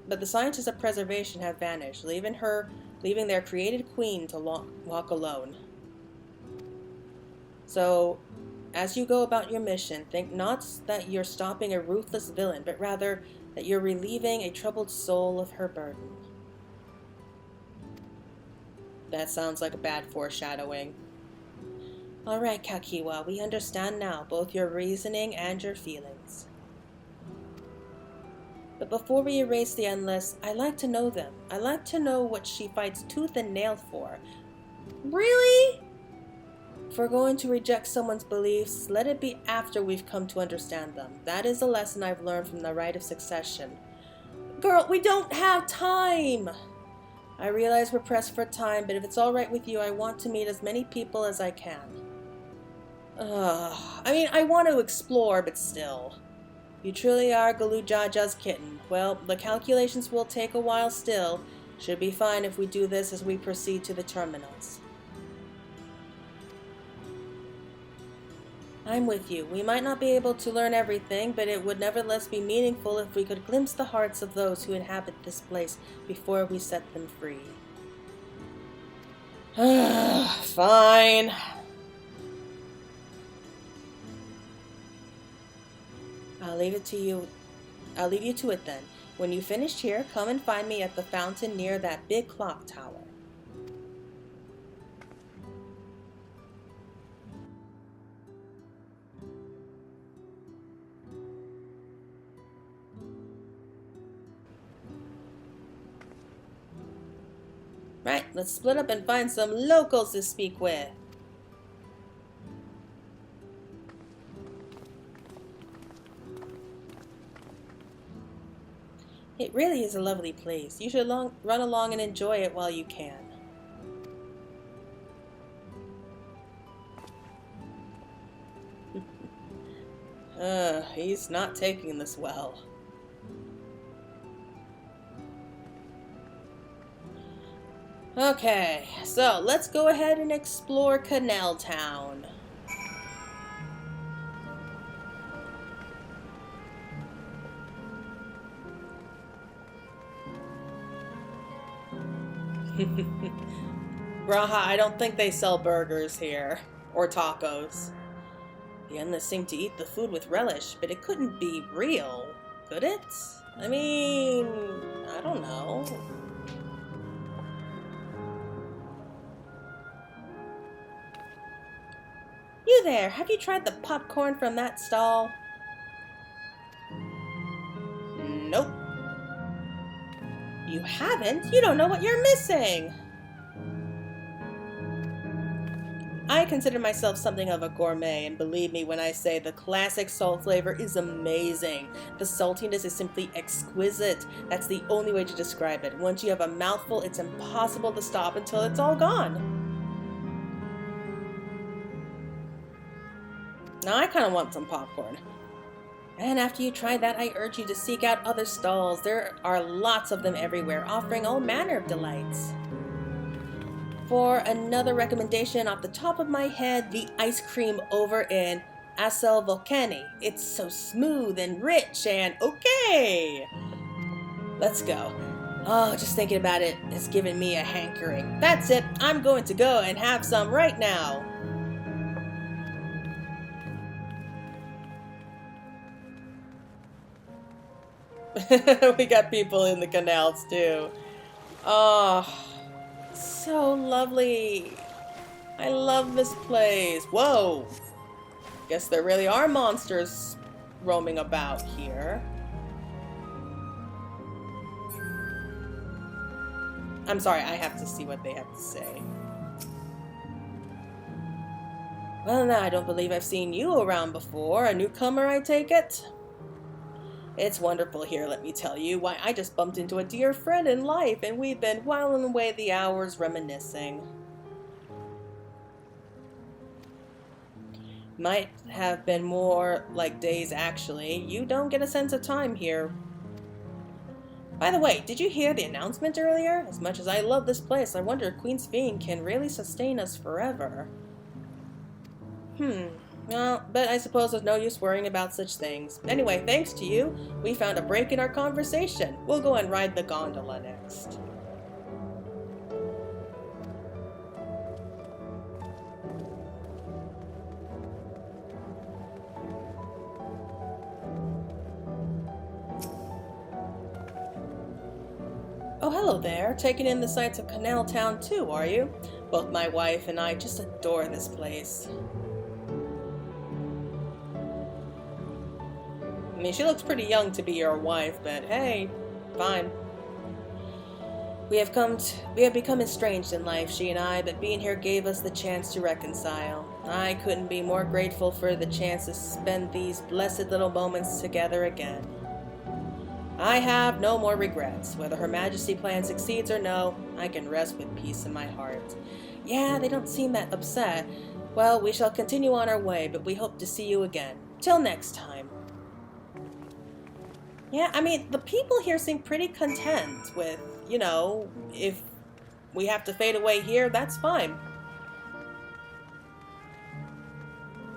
the scientists of preservation have vanished, leaving their created queen to walk alone. So, as you go about your mission, think not that you're stopping a ruthless villain, but rather that you're relieving a troubled soul of her burden. That sounds like a bad foreshadowing. All right, Kakiwa, we understand now both your reasoning and your feelings. But before we erase the Endless, I like to know them. I like to know what she fights tooth and nail for. Really? If we're going to reject someone's beliefs, let it be after we've come to understand them. That is a lesson I've learned from the Rite of Succession. Girl, we don't have time! I realize we're pressed for time, but if it's alright with you, I want to meet as many people as I can. I want to explore, but still. You truly are Galujaja's kitten. Well, the calculations will take a while still. Should be fine if we do this as we proceed to the terminals. I'm with you. We might not be able to learn everything, but it would nevertheless be meaningful if we could glimpse the hearts of those who inhabit this place before we set them free. Fine. I'll leave you to it then. When you finish here, come and find me at the fountain near that big clock tower. Right, let's split up and find some locals to speak with. It really is a lovely place. You should run along and enjoy it while you can. He's not taking this well. Okay, so let's go ahead and explore Canal Town. Raha, I don't think they sell burgers here. Or tacos. The endless seem to eat the food with relish, but it couldn't be real, could it? I mean, I don't know. You there, have you tried the popcorn from that stall? Nope. You haven't? You don't know what you're missing! I consider myself something of a gourmet, and believe me when I say the classic salt flavor is amazing. The saltiness is simply exquisite. That's the only way to describe it. Once you have a mouthful, it's impossible to stop until it's all gone. Now I kind of want some popcorn. And after you try that, I urge you to seek out other stalls. There are lots of them everywhere, offering all manner of delights. For another recommendation off the top of my head, the ice cream over in Asel Volcani. It's so smooth and rich and okay. Let's go. Oh, just thinking about it is giving me a hankering. That's it. I'm going to go and have some right now. We got people in the canals too. Oh, so lovely. I love this place. Whoa. Guess there really are monsters roaming about here. I'm sorry, I have to see what they have to say. Well, now I don't believe I've seen you around before. A newcomer, I take it? It's wonderful here, let me tell you. Why, I just bumped into a dear friend in life, and we've been whiling away the hours reminiscing. Might have been more like days, actually. You don't get a sense of time here. By the way, did you hear the announcement earlier? As much as I love this place, I wonder if Queen's Fiend can really sustain us forever. Well, but I suppose there's no use worrying about such things. Anyway, thanks to you, we found a break in our conversation. We'll go and ride the gondola next. Oh, hello there. Taking in the sights of Canal Town too, are you? Both my wife and I just adore this place. I mean, she looks pretty young to be your wife, but hey, fine. We have become estranged in life, she and I, but being here gave us the chance to reconcile. I couldn't be more grateful for the chance to spend these blessed little moments together again. I have no more regrets. Whether Her Majesty plan succeeds or no, I can rest with peace in my heart. Yeah, they don't seem that upset. Well, we shall continue on our way, but we hope to see you again. Till next time. Yeah, I mean, the people here seem pretty content with, you know, if we have to fade away here, that's fine.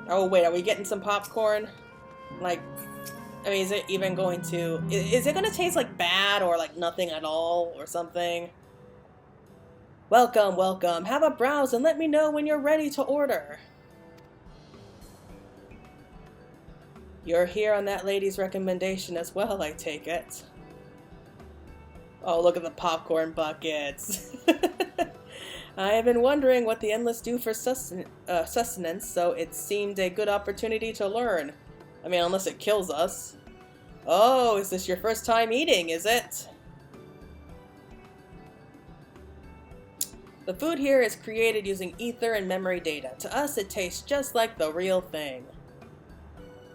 Oh, wait, are we getting some popcorn? Like, I mean, is it even going to... Is it going to taste like bad or like nothing at all or something? Welcome, welcome. Have a browse and let me know when you're ready to order. You're here on that lady's recommendation as well, I take it. Oh, look at the popcorn buckets. I have been wondering what the Endless do for sustenance, so it seemed a good opportunity to learn. I mean, unless it kills us. Oh, is this your first time eating, is it? The food here is created using ether and memory data. To us, it tastes just like the real thing.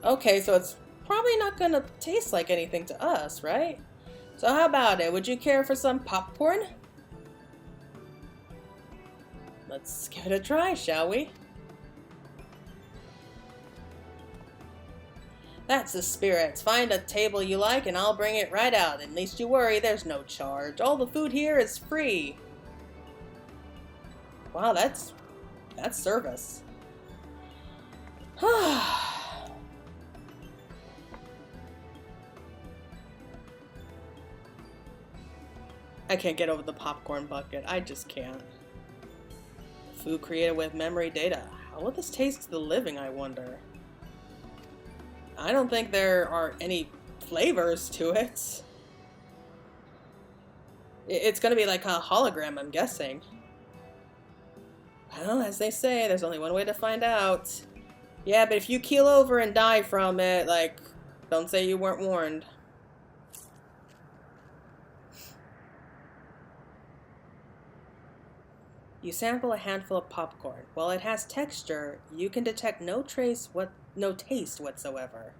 Okay, so it's probably not gonna taste like anything to us, right? So how about it? Would you care for some popcorn? Let's give it a try, shall we? That's the spirit. Find a table you like and I'll bring it right out. At least you worry, there's no charge. All the food here is free. Wow, that's service. I can't get over the popcorn bucket. I just can't. Food created with memory data. How will this taste to the living, I wonder? I don't think there are any flavors to it. It's gonna be like a hologram, I'm guessing. Well, as they say, there's only one way to find out. Yeah, but if you keel over and die from it, like, don't say you weren't warned. You sample a handful of popcorn. While it has texture, you can detect no taste whatsoever.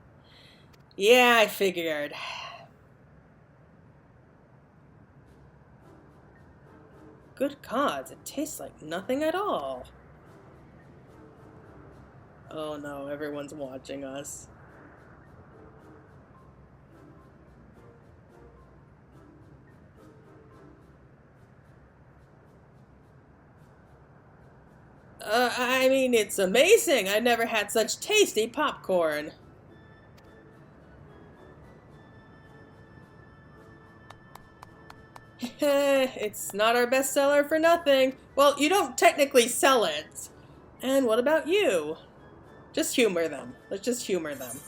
Yeah, I figured. Good gods, it tastes like nothing at all. Oh no, everyone's watching us. I mean, it's amazing. I never had such tasty popcorn. It's not our bestseller for nothing. Well, you don't technically sell it. And what about you? Just humor them. Let's just humor them.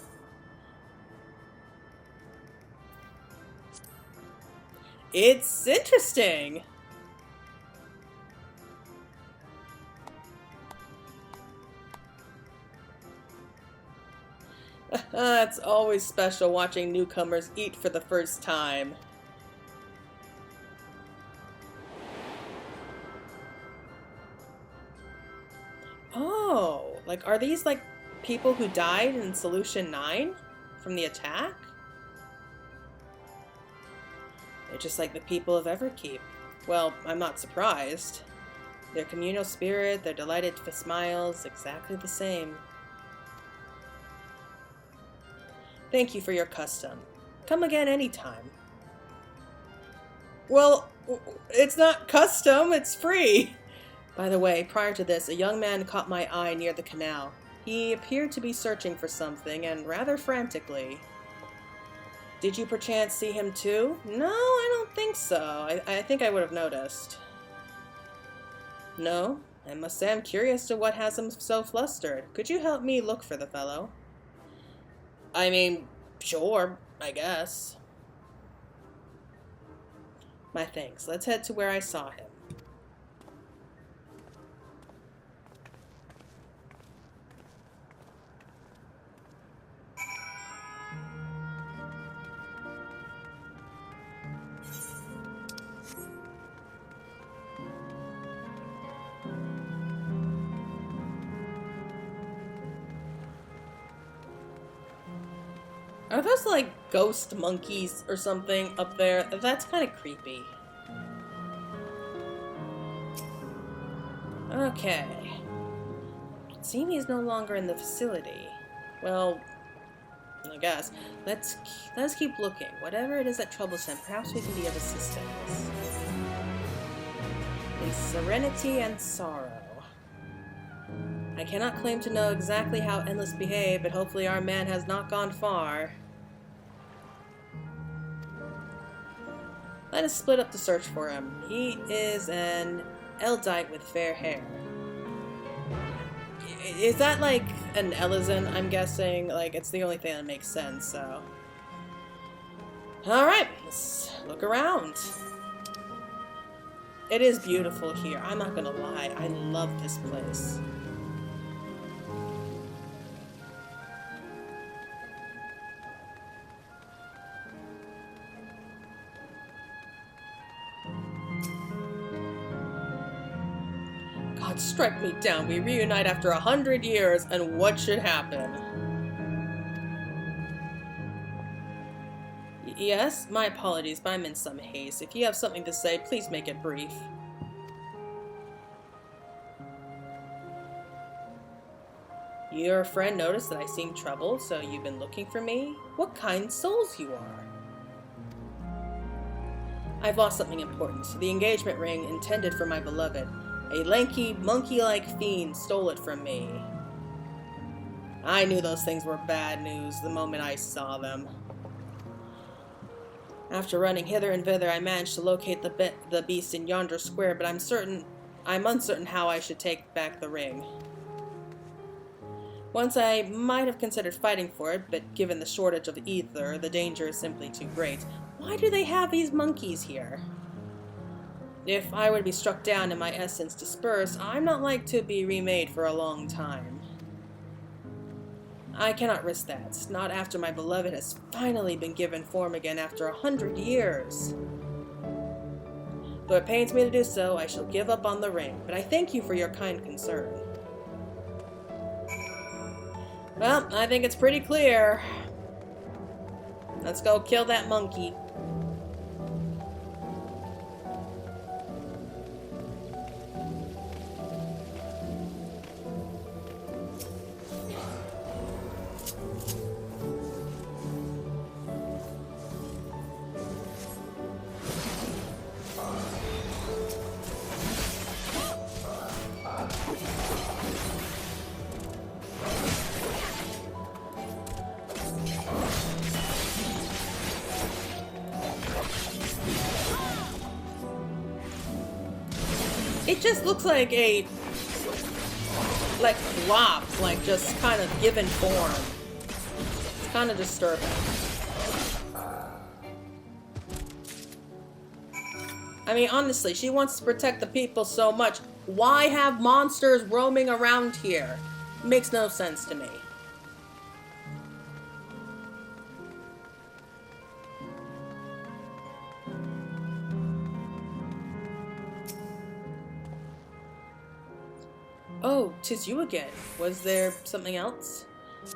It's interesting. It's always special watching newcomers eat for the first time. Oh, like, are these like people who died in Solution 9 from the attack? They're just like the people of Everkeep. Well, I'm not surprised. Their communal spirit, their delighted smiles, exactly the same. Thank you for your custom. Come again anytime. Well, it's not custom, it's free. By the way, prior to this, a young man caught my eye near the canal. He appeared to be searching for something, and rather frantically. Did you perchance see him too? No, I don't think so. I think I would have noticed. No? I must say I'm curious to what has him so flustered. Could you help me look for the fellow? I mean, sure, I guess. My thanks. Let's head to where I saw him. Are those like ghost monkeys or something up there? That's kind of creepy. Okay. Seeing he's no longer in the facility. Well, I guess. Let's keep looking. Whatever it is that troubles him, perhaps we can be of assistance. In serenity and sorrow. I cannot claim to know exactly how Endless behaved, but hopefully our man has not gone far. Let us split up the search for him. He is an Eldite with fair hair. Is that like an Elysian, I'm guessing? Like, it's the only thing that makes sense, so. Alright, let's look around. It is beautiful here, I'm not gonna lie. I love this place. Don't strike me down. We reunite after 100 years, and what should happen? Yes, my apologies, but I'm in some haste. If you have something to say, please make it brief. Your friend noticed that I seemed troubled, so you've been looking for me? What kind souls you are! I've lost something important. The engagement ring intended for my beloved. A lanky, monkey-like fiend stole it from me. I knew those things were bad news the moment I saw them. After running hither and thither, I managed to locate the beast in yonder square, but I'm uncertain how I should take back the ring. Once I might have considered fighting for it, but given the shortage of ether, the danger is simply too great. Why do they have these monkeys here? If I were to be struck down and my essence dispersed, I'm not like to be remade for a long time. I cannot risk that, not after my beloved has finally been given form again after 100 years. Though it pains me to do so, I shall give up on the ring, but I thank you for your kind concern. Well, I think it's pretty clear. Let's go kill that monkey. It just looks like a blob, just kind of given form. It's kind of disturbing. I mean, honestly, she wants to protect the people so much. Why have monsters roaming around here? It makes no sense to me. Oh, 'tis you again. Was there something else?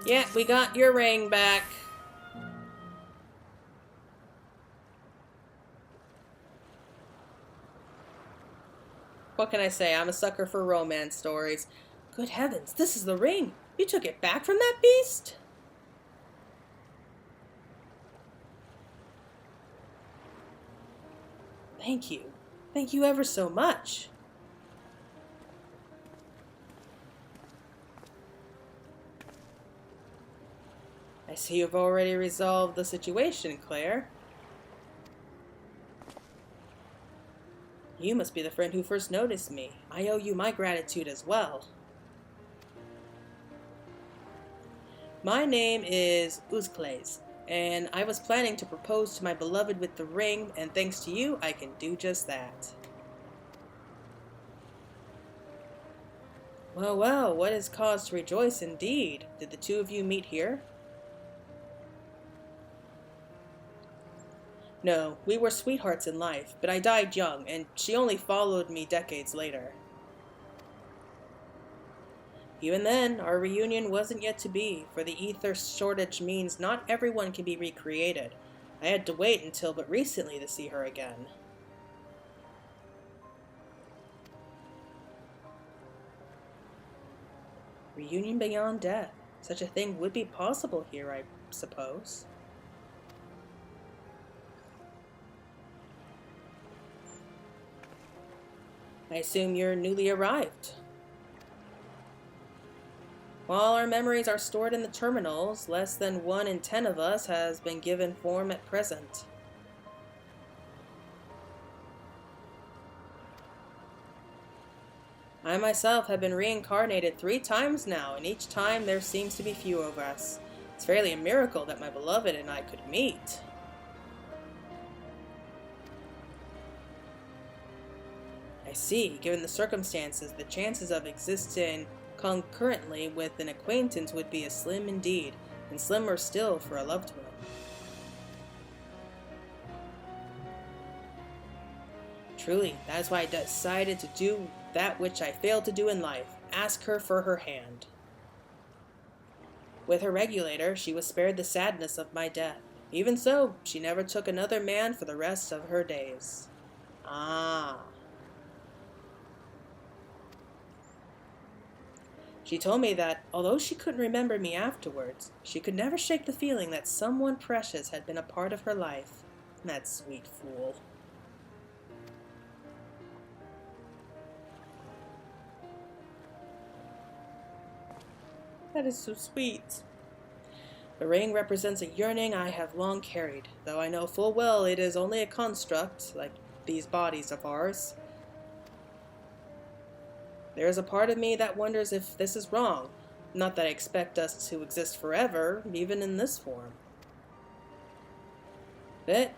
Yeah, we got your ring back. What can I say? I'm a sucker for romance stories. Good heavens, this is the ring. You took it back from that beast? Thank you. Thank you ever so much. I see you've already resolved the situation, Claire. You must be the friend who first noticed me. I owe you my gratitude as well. My name is Uzclays, and I was planning to propose to my beloved with the ring, and thanks to you, I can do just that. Well, well, what is cause to rejoice indeed? Did the two of you meet here? No, we were sweethearts in life, but I died young, and she only followed me decades later. Even then, our reunion wasn't yet to be, for the ether shortage means not everyone can be recreated. I had to wait until but recently to see her again. Reunion beyond death. Such a thing would be possible here, I suppose. I assume you're newly arrived. While our memories are stored in the terminals, less than 1 in 10 of us has been given form at present. I myself have been reincarnated 3 times now, and each time there seems to be few of us. It's fairly a miracle that my beloved and I could meet. I see. Given the circumstances, the chances of existing concurrently with an acquaintance would be slim indeed, and slimmer still for a loved one. Truly, that is why I decided to do that which I failed to do in life. Ask her for her hand. With her regulator, she was spared the sadness of my death. Even so, she never took another man for the rest of her days. Ah. She told me that, although she couldn't remember me afterwards, she could never shake the feeling that someone precious had been a part of her life. That sweet fool. That is so sweet. The ring represents a yearning I have long carried, though I know full well it is only a construct, like these bodies of ours. There is a part of me that wonders if this is wrong. Not that I expect us to exist forever, even in this form. But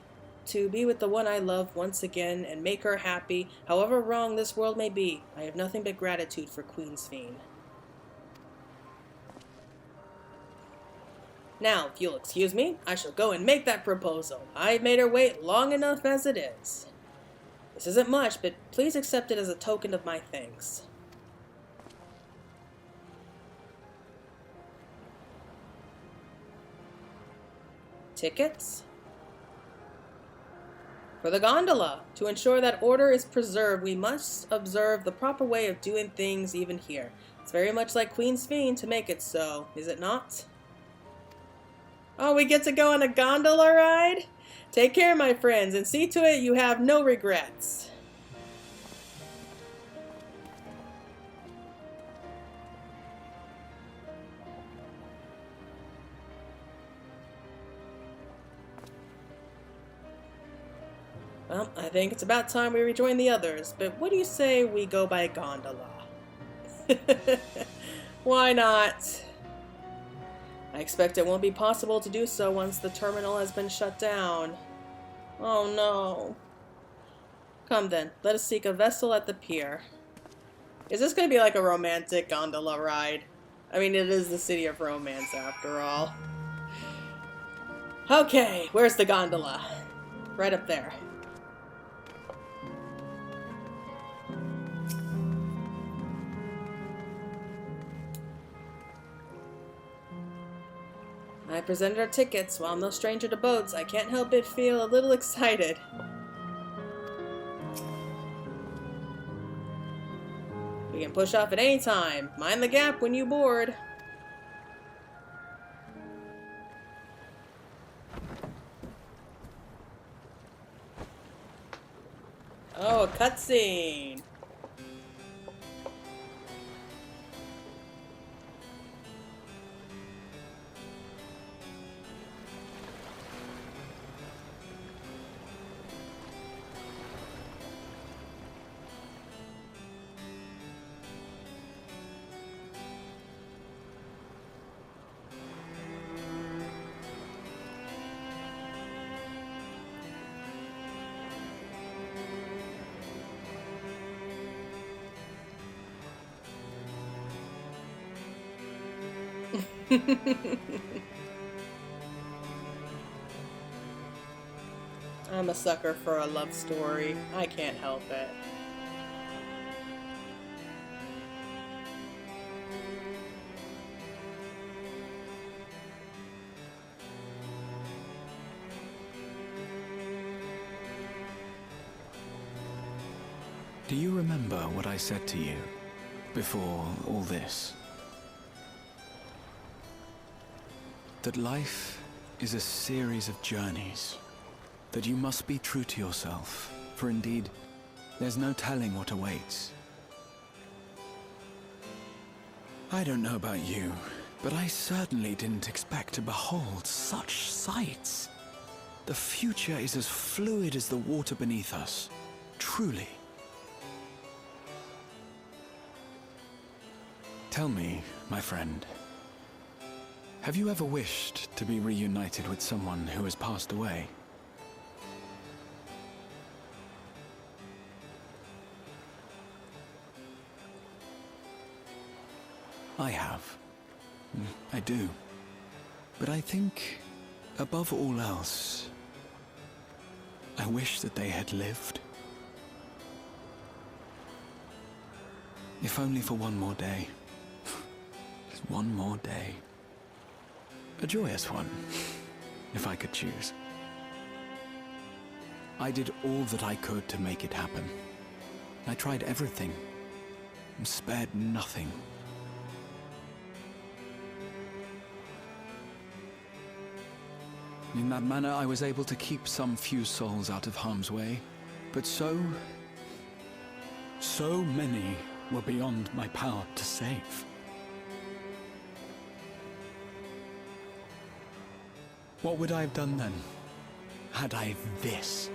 to be with the one I love once again and make her happy, however wrong this world may be, I have nothing but gratitude for Queensfiend. Now, if you'll excuse me, I shall go and make that proposal. I've made her wait long enough as it is. This isn't much, but please accept it as a token of my thanks. Tickets? For the gondola. To ensure that order is preserved, we must observe the proper way of doing things even here. It's very much like Queensfiend to make it so, is it not? Oh, we get to go on a gondola ride? Take care, my friends, and see to it you have no regrets. Well, I think it's about time we rejoin the others, but what do you say we go by gondola? Why not? I expect it won't be possible to do so once the terminal has been shut down. Oh no. Come then, let us seek a vessel at the pier. Is this going to be like a romantic gondola ride? I mean, it is the city of romance after all. Okay, where's the gondola? Right up there. I presented our tickets. While I'm no stranger to boats, I can't help but feel a little excited. We can push off at any time. Mind the gap when you board. Oh, a cutscene. I'm a sucker for a love story. I can't help it. Do you remember what I said to you before all this? That life is a series of journeys, that you must be true to yourself, for indeed, there's no telling what awaits. I don't know about you, but I certainly didn't expect to behold such sights. The future is as fluid as the water beneath us, truly. Tell me, my friend, have you ever wished to be reunited with someone who has passed away? I have. I do. But I think, above all else, I wish that they had lived. If only for one more day. Just one more day. A joyous one, if I could choose. I did all that I could to make it happen. I tried everything, and spared nothing. In that manner, I was able to keep some few souls out of harm's way, but so many were beyond my power to save. What would I have done then, had I this?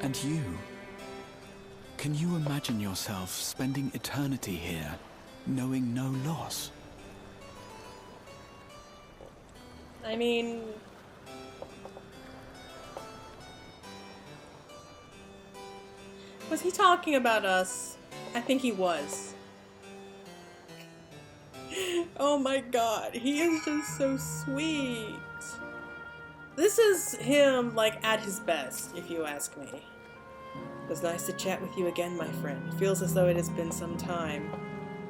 And you? Can you imagine yourself spending eternity here, knowing no loss? I mean... was he talking about us? I think he was. Oh my god, he is just so sweet. This is him, like, at his best, if you ask me. It was nice to chat with you again, my friend. It feels as though it has been some time.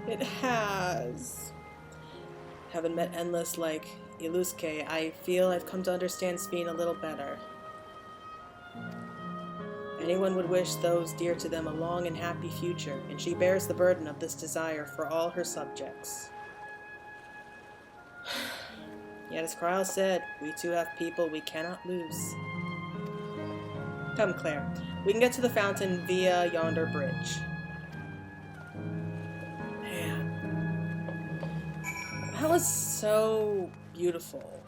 It has. Having met Endless like Ilusuke, I feel I've come to understand Sphene a little better. Anyone would wish those dear to them a long and happy future, and she bears the burden of this desire for all her subjects. Yet as Krile said, we too have people we cannot lose. Come, Claire. We can get to the fountain via yonder bridge. Man. That was so beautiful.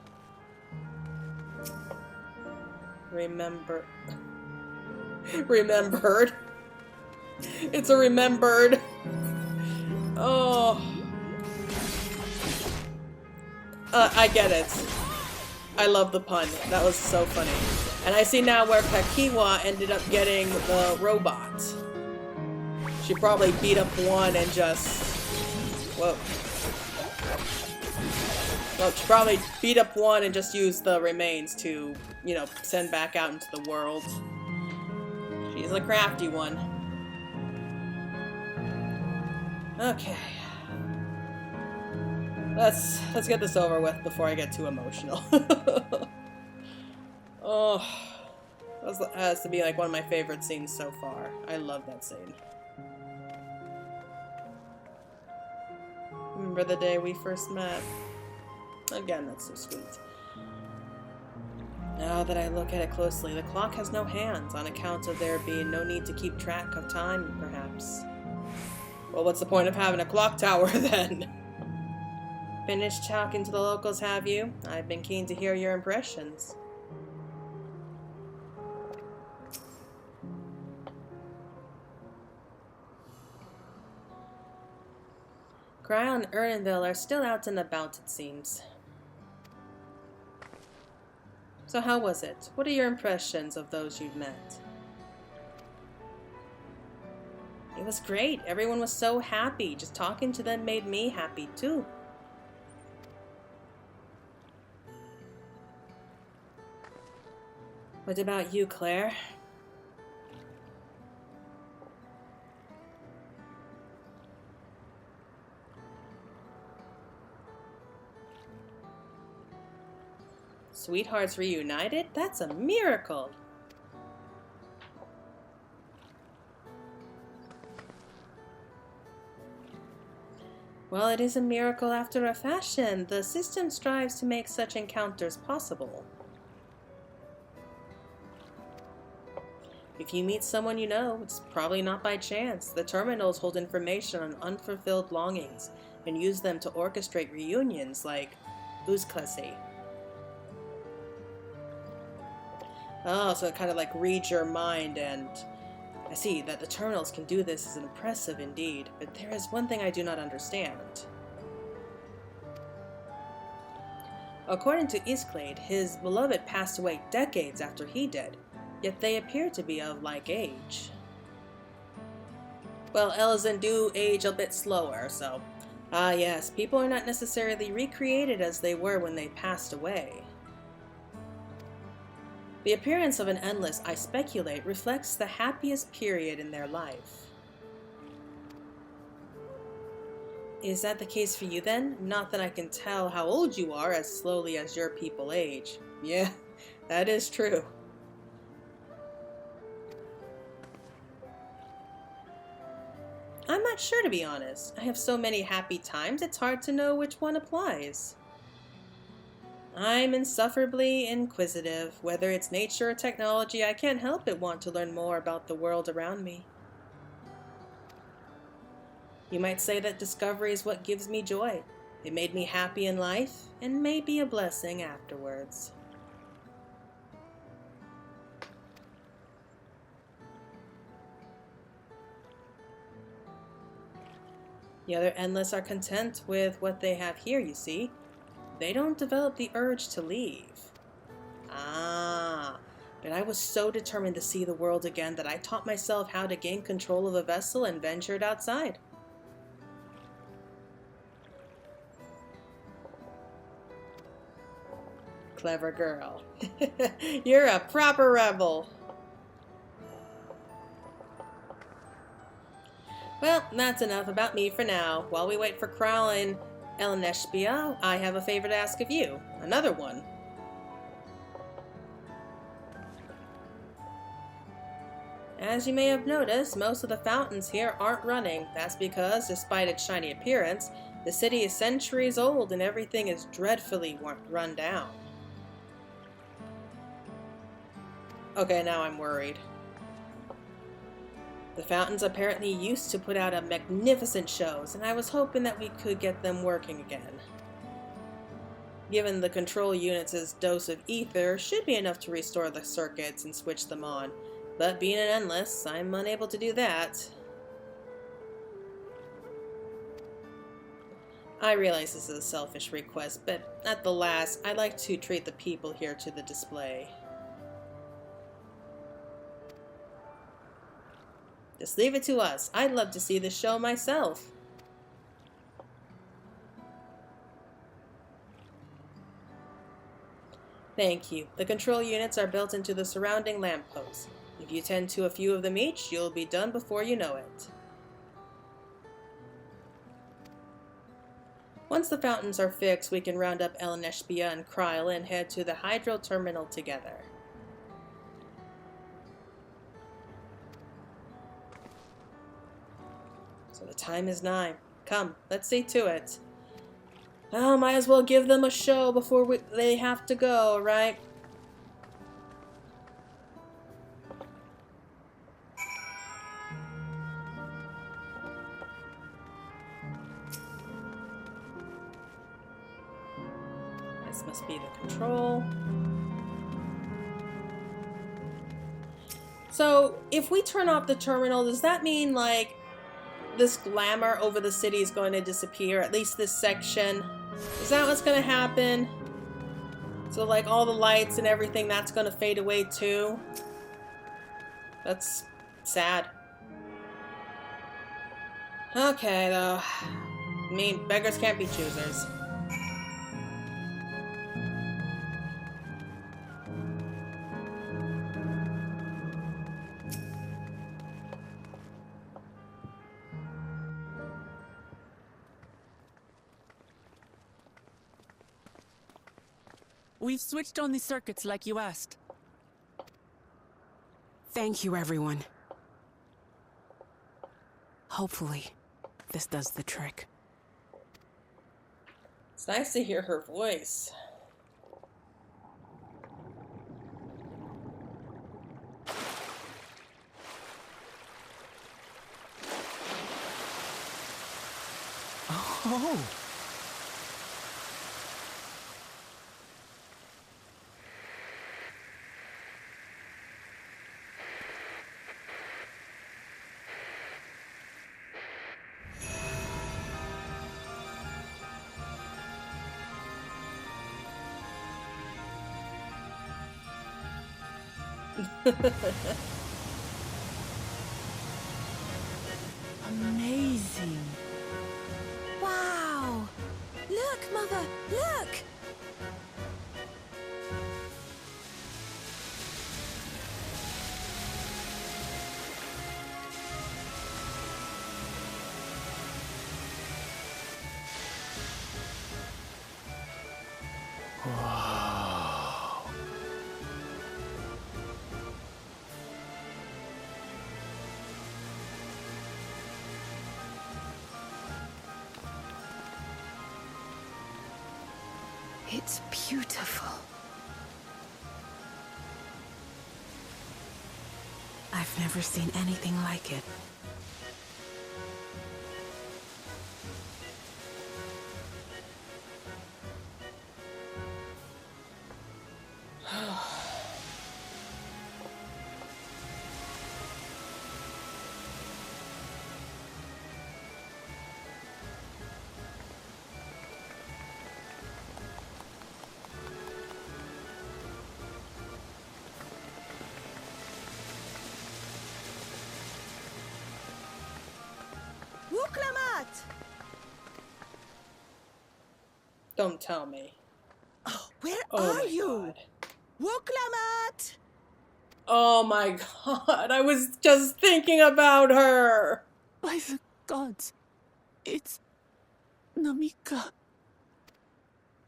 Remembered. It's a remembered. Oh. I get it. I love the pun. That was so funny. And I see now where Pakiwa ended up getting the robot. She probably beat up one and just... whoa. Well, she probably beat up one and just used the remains to, you know, send back out into the world. She's a crafty one. Okay. Let's get this over with before I get too emotional. Oh, that has to be like one of my favorite scenes so far. I love that scene. Remember the day we first met? Again, that's so sweet. Now that I look at it closely, the clock has no hands on account of there being no need to keep track of time, perhaps. Well, what's the point of having a clock tower then? Finished talking to the locals, have you? I've been keen to hear your impressions. Krile and Ernenville are still out and about, it seems. So how was it? What are your impressions of those you've met? It was great. Everyone was so happy. Just talking to them made me happy too. What about you, Claire? Sweethearts reunited? That's a miracle! Well, it is a miracle after a fashion. The system strives to make such encounters possible. If you meet someone you know, it's probably not by chance. The terminals hold information on unfulfilled longings and use them to orchestrate reunions like Uzklasi. Oh, so it kind of like reads your mind, and I see that the terminals can do this is impressive indeed, but there is one thing I do not understand. According to Isklade, his beloved passed away decades after he did, yet they appear to be of like age. Well, Elezen do age a bit slower, so... Ah yes, people are not necessarily recreated as they were when they passed away. The appearance of an endless, I speculate, reflects the happiest period in their life. Is that the case for you then? Not that I can tell how old you are as slowly as your people age. Yeah, that is true. I'm not sure, to be honest. I have so many happy times, it's hard to know which one applies. I'm insufferably inquisitive. Whether it's nature or technology, I can't help but want to learn more about the world around me. You might say that discovery is what gives me joy. It made me happy in life, and may be a blessing afterwards. The other Endless are content with what they have here, you see. They don't develop the urge to leave. Ah, but I was so determined to see the world again that I taught myself how to gain control of a vessel and ventured outside. Clever girl. You're a proper rebel. Well, that's enough about me for now. While we wait for Kral and Eleneshbia, I have a favor to ask of you. Another one. As you may have noticed, most of the fountains here aren't running. That's because, despite its shiny appearance, the city is centuries old and everything is dreadfully run down. Okay, now I'm worried. The fountains apparently used to put out a magnificent shows, and I was hoping that we could get them working again. Given the control units' dose of ether should be enough to restore the circuits and switch them on, but being an Endless, I'm unable to do that. I realize this is a selfish request, but at the last, I'd like to treat the people here to the display. Just leave it to us. I'd love to see the show myself. Thank you. The control units are built into the surrounding lampposts. If you tend to a few of them each, you'll be done before you know it. Once the fountains are fixed, we can round up Eleneshbia and Kral and head to the hydro terminal together. So the time is nigh. Come, let's see to it. Oh, might as well give them a show before they have to go, right? This must be the control. So, if we turn off the terminal, does that mean, like, this glamour over the city is going to disappear? At least this section. Is that what's going to happen? So, like, all the lights and everything, that's going to fade away too? That's sad. Okay, though. I mean, beggars can't be choosers. We've switched on the circuits like you asked. Thank you, everyone. Hopefully, this does the trick. It's nice to hear her voice. Oh! Amazing. Wow! Look, Mother! Look! It's beautiful. I've never seen anything like it. Don't tell me. Oh, where Oh are you? God. Wuklamat! Oh my God, I was just thinking about her. By the gods, it's Namika.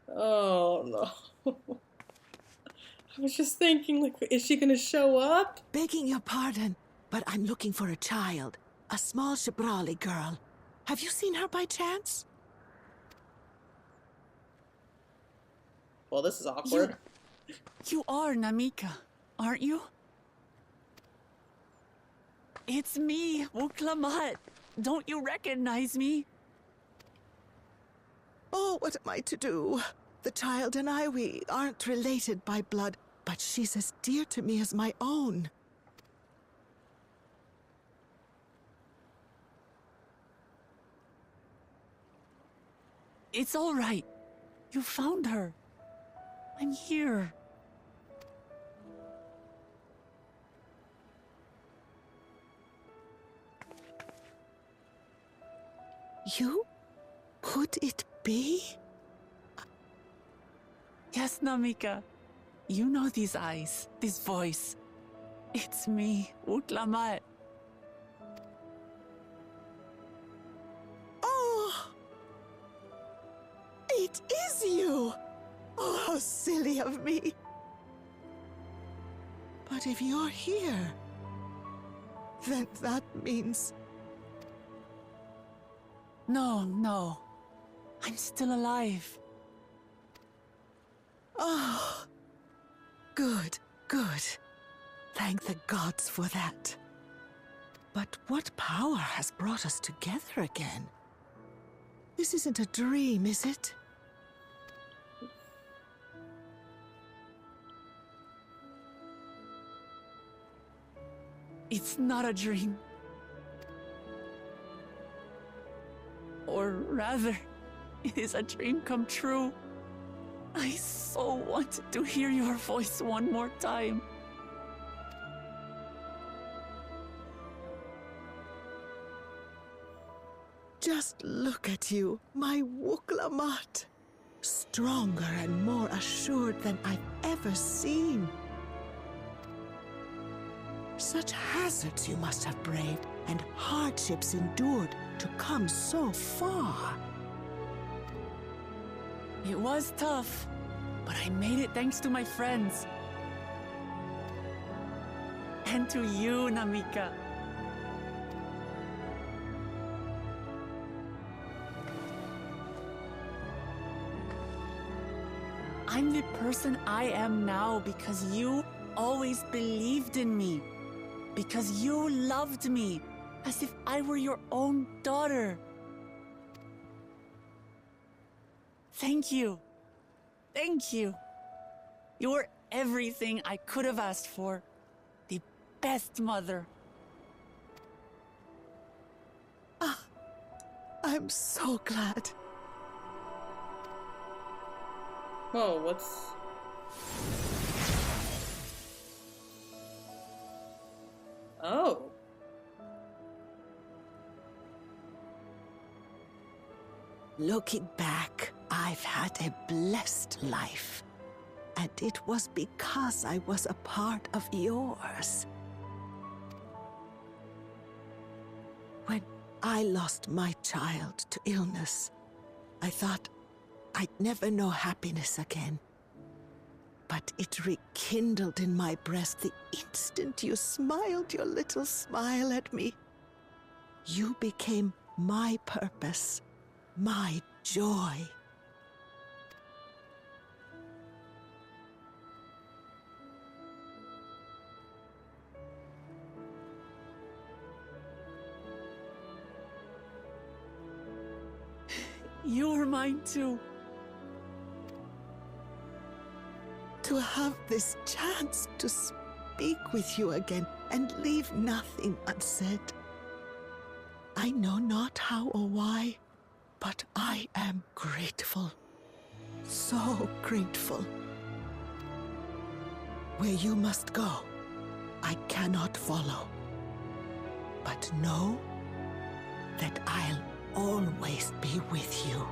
Oh no. I was just thinking, like, is she gonna show up? Begging your pardon, but I'm looking for a child. A small Shibrali girl. Have you seen her by chance? Well, this is awkward. You are Namika, aren't you? It's me, Wuklamat. Don't you recognize me? Oh, what am I to do? The child and I, we aren't related by blood, but she's as dear to me as my own. It's all right. You found her. I'm here. You? Could it be? Yes, Namika. You know these eyes, this voice. It's me, Wuklamat. Oh! It is you! Oh, how silly of me. But if you're here, then that means... No. I'm still alive. Oh, good. Thank the gods for that. But what power has brought us together again? This isn't a dream, is it? It's not a dream. Or rather, it is a dream come true. I so wanted to hear your voice one more time. Just look at you, my Wuklamat. Stronger and more assured than I've ever seen. Such hazards you must have braved, and hardships endured to come so far. It was tough, but I made it thanks to my friends. And to you, Namika. I'm the person I am now because you always believed in me. Because you loved me as if I were your own daughter. Thank you. Thank you. You're everything I could have asked for. The best mother. Ah, I'm so glad. Oh, what's... Oh. Looking back, I've had a blessed life. And it was because I was a part of yours. When I lost my child to illness, I thought I'd never know happiness again. but it rekindled in my breast the instant you smiled your little smile at me. You became my purpose, my joy. You're mine too. To have this chance to speak with you again and leave nothing unsaid. I know not how or why, but I am grateful. So grateful. Where you must go, I cannot follow. But know that I'll always be with you.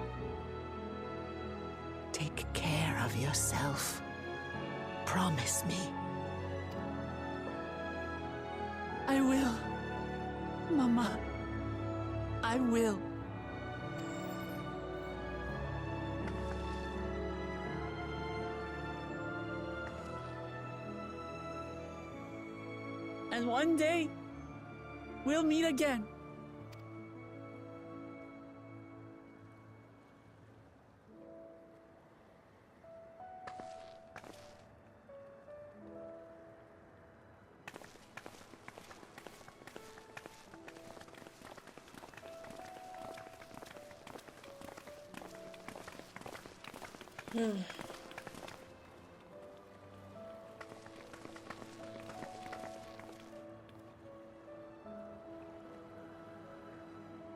Take care of yourself. Promise me. I will. Mama. I will. And one day, we'll meet again.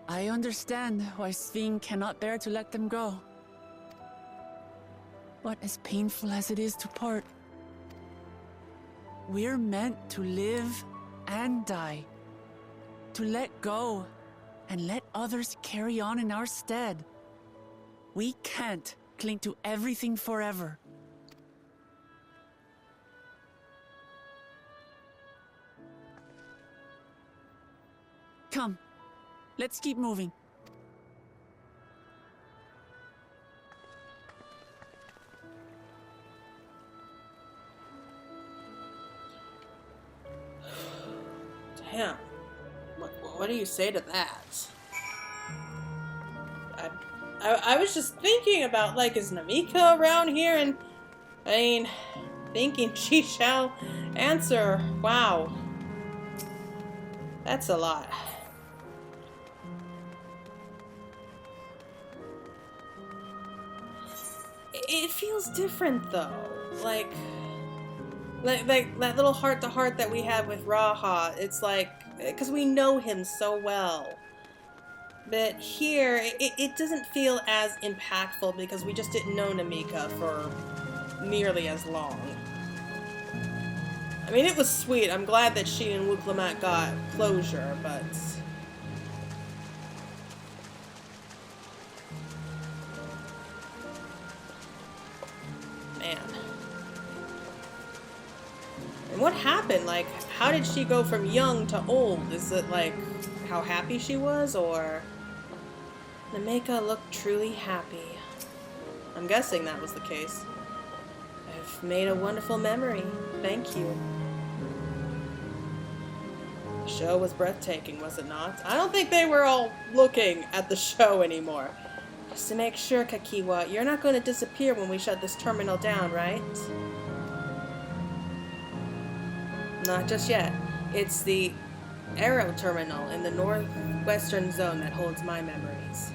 I understand why Sven cannot bear to let them go. But as painful as it is to part, we're meant to live and die. To let go and let others carry on in our stead. We can't cling to everything forever. Come, let's keep moving. Damn. What do you say to that? I was just thinking about, like, is Namika around here? And, I mean, thinking she shall answer. Wow. That's a lot. It feels different, though. Like that little heart-to-heart that we had with Raha. It's like, because we know him so well. But here, it doesn't feel as impactful because we just didn't know Namika for nearly as long. I mean, it was sweet. I'm glad that she and Wuklamat got closure, but... Man. And what happened? Like, how did she go from young to old? Is it, like, how happy she was, or... Namika looked truly happy. I'm guessing that was the case. I've made a wonderful memory. Thank you. The show was breathtaking, was it not? I don't think they were all looking at the show anymore. Just to make sure, Kakiwa, you're not going to disappear when we shut this terminal down, right? Not just yet. It's the Aero Terminal in the northwestern zone that holds my memories.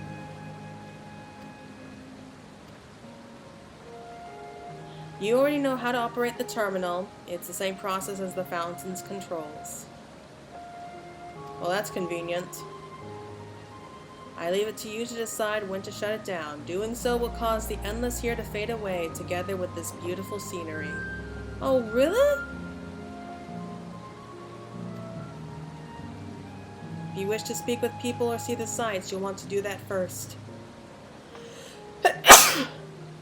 You already know how to operate the terminal. It's the same process as the fountain's controls. Well, that's convenient. I leave it to you to decide when to shut it down. Doing so will cause the endless here to fade away, together with this beautiful scenery. Oh, really? If you wish to speak with people or see the sights, you'll want to do that first.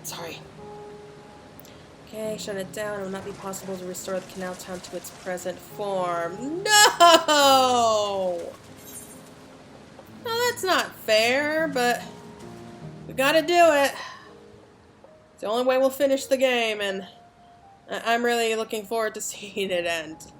Sorry. Okay, shut it down. It will not be possible to restore the canal town to its present form. No! No, that's not fair, but we gotta do it. It's the only way we'll finish the game, and I'm really looking forward to seeing it end.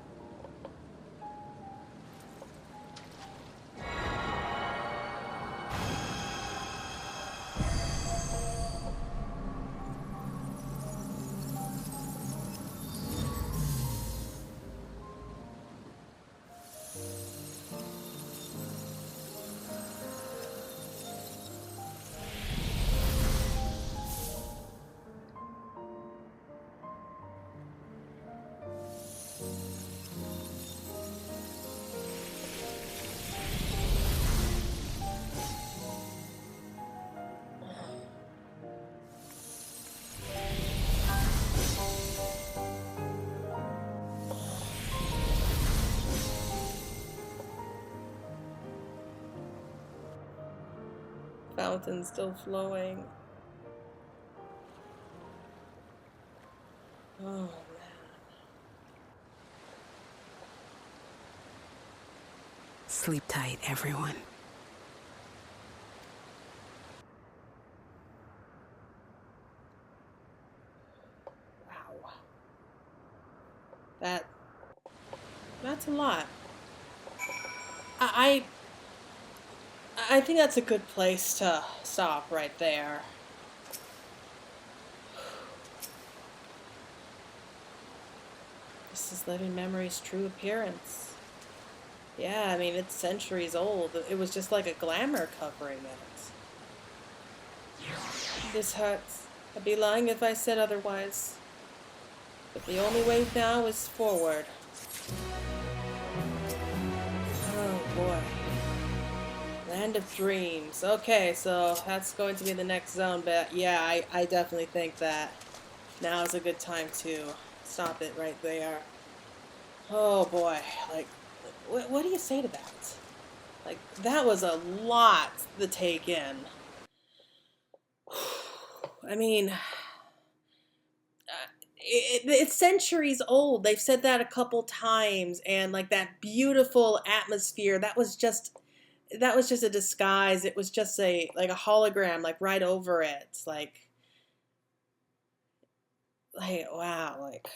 Fountain still flowing. Oh man. Sleep tight, everyone. Wow. That's a lot. I I think that's a good place to stop right there. This is Living Memory's true appearance. Yeah, I mean, it's centuries old. It was just like a glamour covering it. This hurts. I'd be lying if I said otherwise. But the only way now is forward. Oh boy. Land of Dreams. Okay, so that's going to be the next zone, but yeah, I definitely think that now is a good time to stop it right there. Oh boy, like, what do you say to that? Like, that was a lot to take in. I mean, it's centuries old. They've said that a couple times, and like that beautiful atmosphere, that was just a disguise. It was just a like a hologram, like right over it. Like wow, like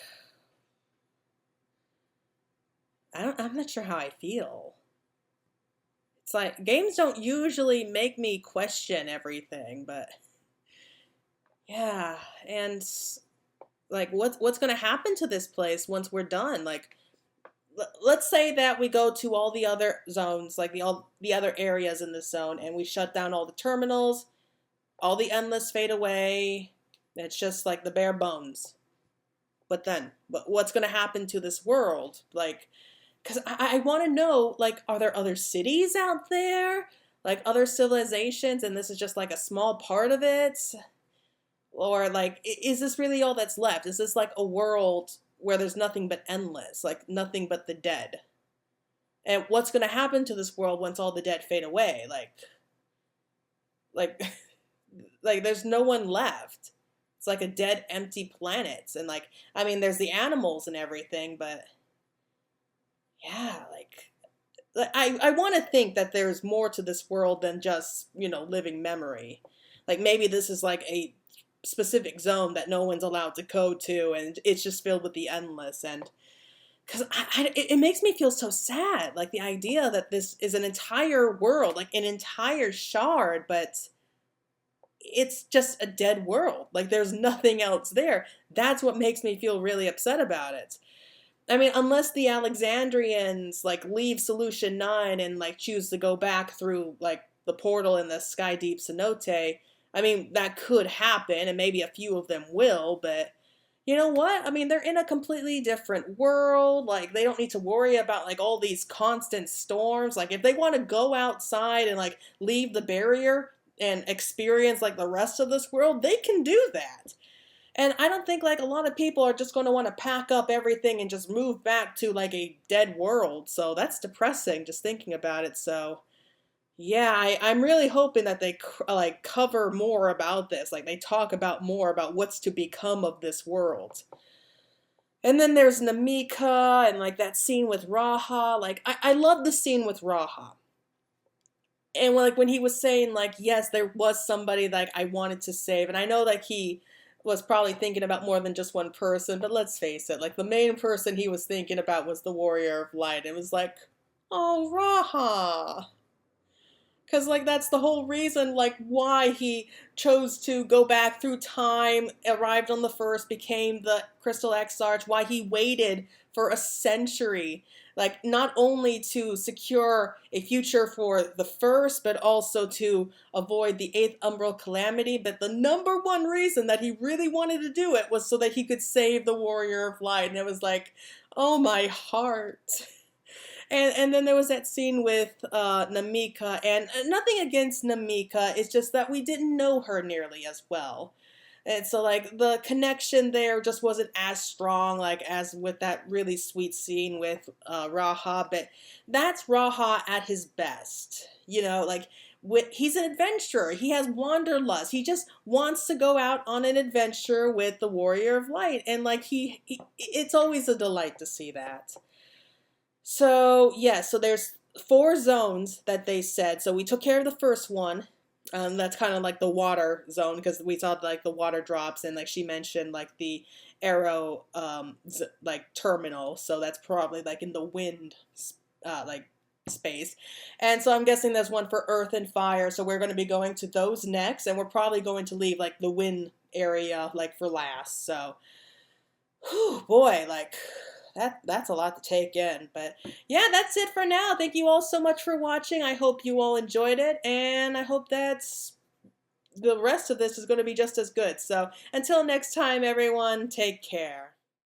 I'm not sure how I feel. It's like games don't usually make me question everything, but yeah, and like what's going to happen to this place once we're done? Like let's say that we go to all the other zones, like all the other areas in the zone, and we shut down all the terminals, all the endless fade away. It's just like the bare bones. But then, what's going to happen to this world? Like, because I want to know, like, are there other cities out there? Like, other civilizations, and this is just like a small part of it? Or, like, is this really all that's left? Is this like a world where there's nothing but endless, like, nothing but the dead? And what's going to happen to this world once all the dead fade away? Like, like, there's no one left. It's like a dead, empty planet. And, like, I mean, there's the animals and everything, but yeah, like I want to think that there's more to this world than just, living memory. Like maybe this is like a specific zone that no one's allowed to go to, and it's just filled with the endless. And because it makes me feel so sad, like the idea that this is an entire world, like an entire shard, but it's just a dead world. Like there's nothing else there. That's what makes me feel really upset about it. I mean, unless the Alexandrians, like, leave Solution 9 and, like, choose to go back through, like, the portal in the Skydeep Cenote, I mean, that could happen, and maybe a few of them will, but you know what? I mean, they're in a completely different world. Like, they don't need to worry about, like, all these constant storms. Like, if they want to go outside and, like, leave the barrier and experience, like, the rest of this world, they can do that. And I don't think like a lot of people are just going to want to pack up everything and just move back to like a dead world. So that's depressing just thinking about it. So yeah, I'm really hoping that they like cover more about this. Like they talk about more about what's to become of this world. And then there's Namika and like that scene with Raha. Like I love the scene with Raha. And like when he was saying like, yes, there was somebody like I wanted to save. And I know like he was probably thinking about more than just one person, but let's face it, like the main person he was thinking about was the Warrior of Light. It was like, oh, Raha. Because, like, that's the whole reason, like, why he chose to go back through time, arrived on the First, became the Crystal Exarch, why he waited for a century, like, not only to secure a future for the First, but also to avoid the 8th Umbral Calamity. But the number one reason that he really wanted to do it was so that he could save the Warrior of Light. And it was like, oh, my heart. And then there was that scene with Namika, and nothing against Namika, it's just that we didn't know her nearly as well. And so, like, the connection there just wasn't as strong, like, as with that really sweet scene with Raha, but that's Raha at his best. You know, like, he's an adventurer. He has wanderlust. He just wants to go out on an adventure with the Warrior of Light, and, like, it's always a delight to see that. So, yeah, so there's 4 zones that they said. So we took care of the first one. That's kind of like the water zone, because we saw like the water drops, and like she mentioned like the arrow like terminal. So that's probably like in the wind like space. And so I'm guessing there's one for earth and fire. So we're going to be going to those next, and we're probably going to leave like the wind area like for last. So, whew, boy, like... That's a lot to take in. But yeah, that's it for now. Thank you all so much for watching. I hope you all enjoyed it, and I hope that the rest of this is going to be just as good. So until next time, everyone, take care.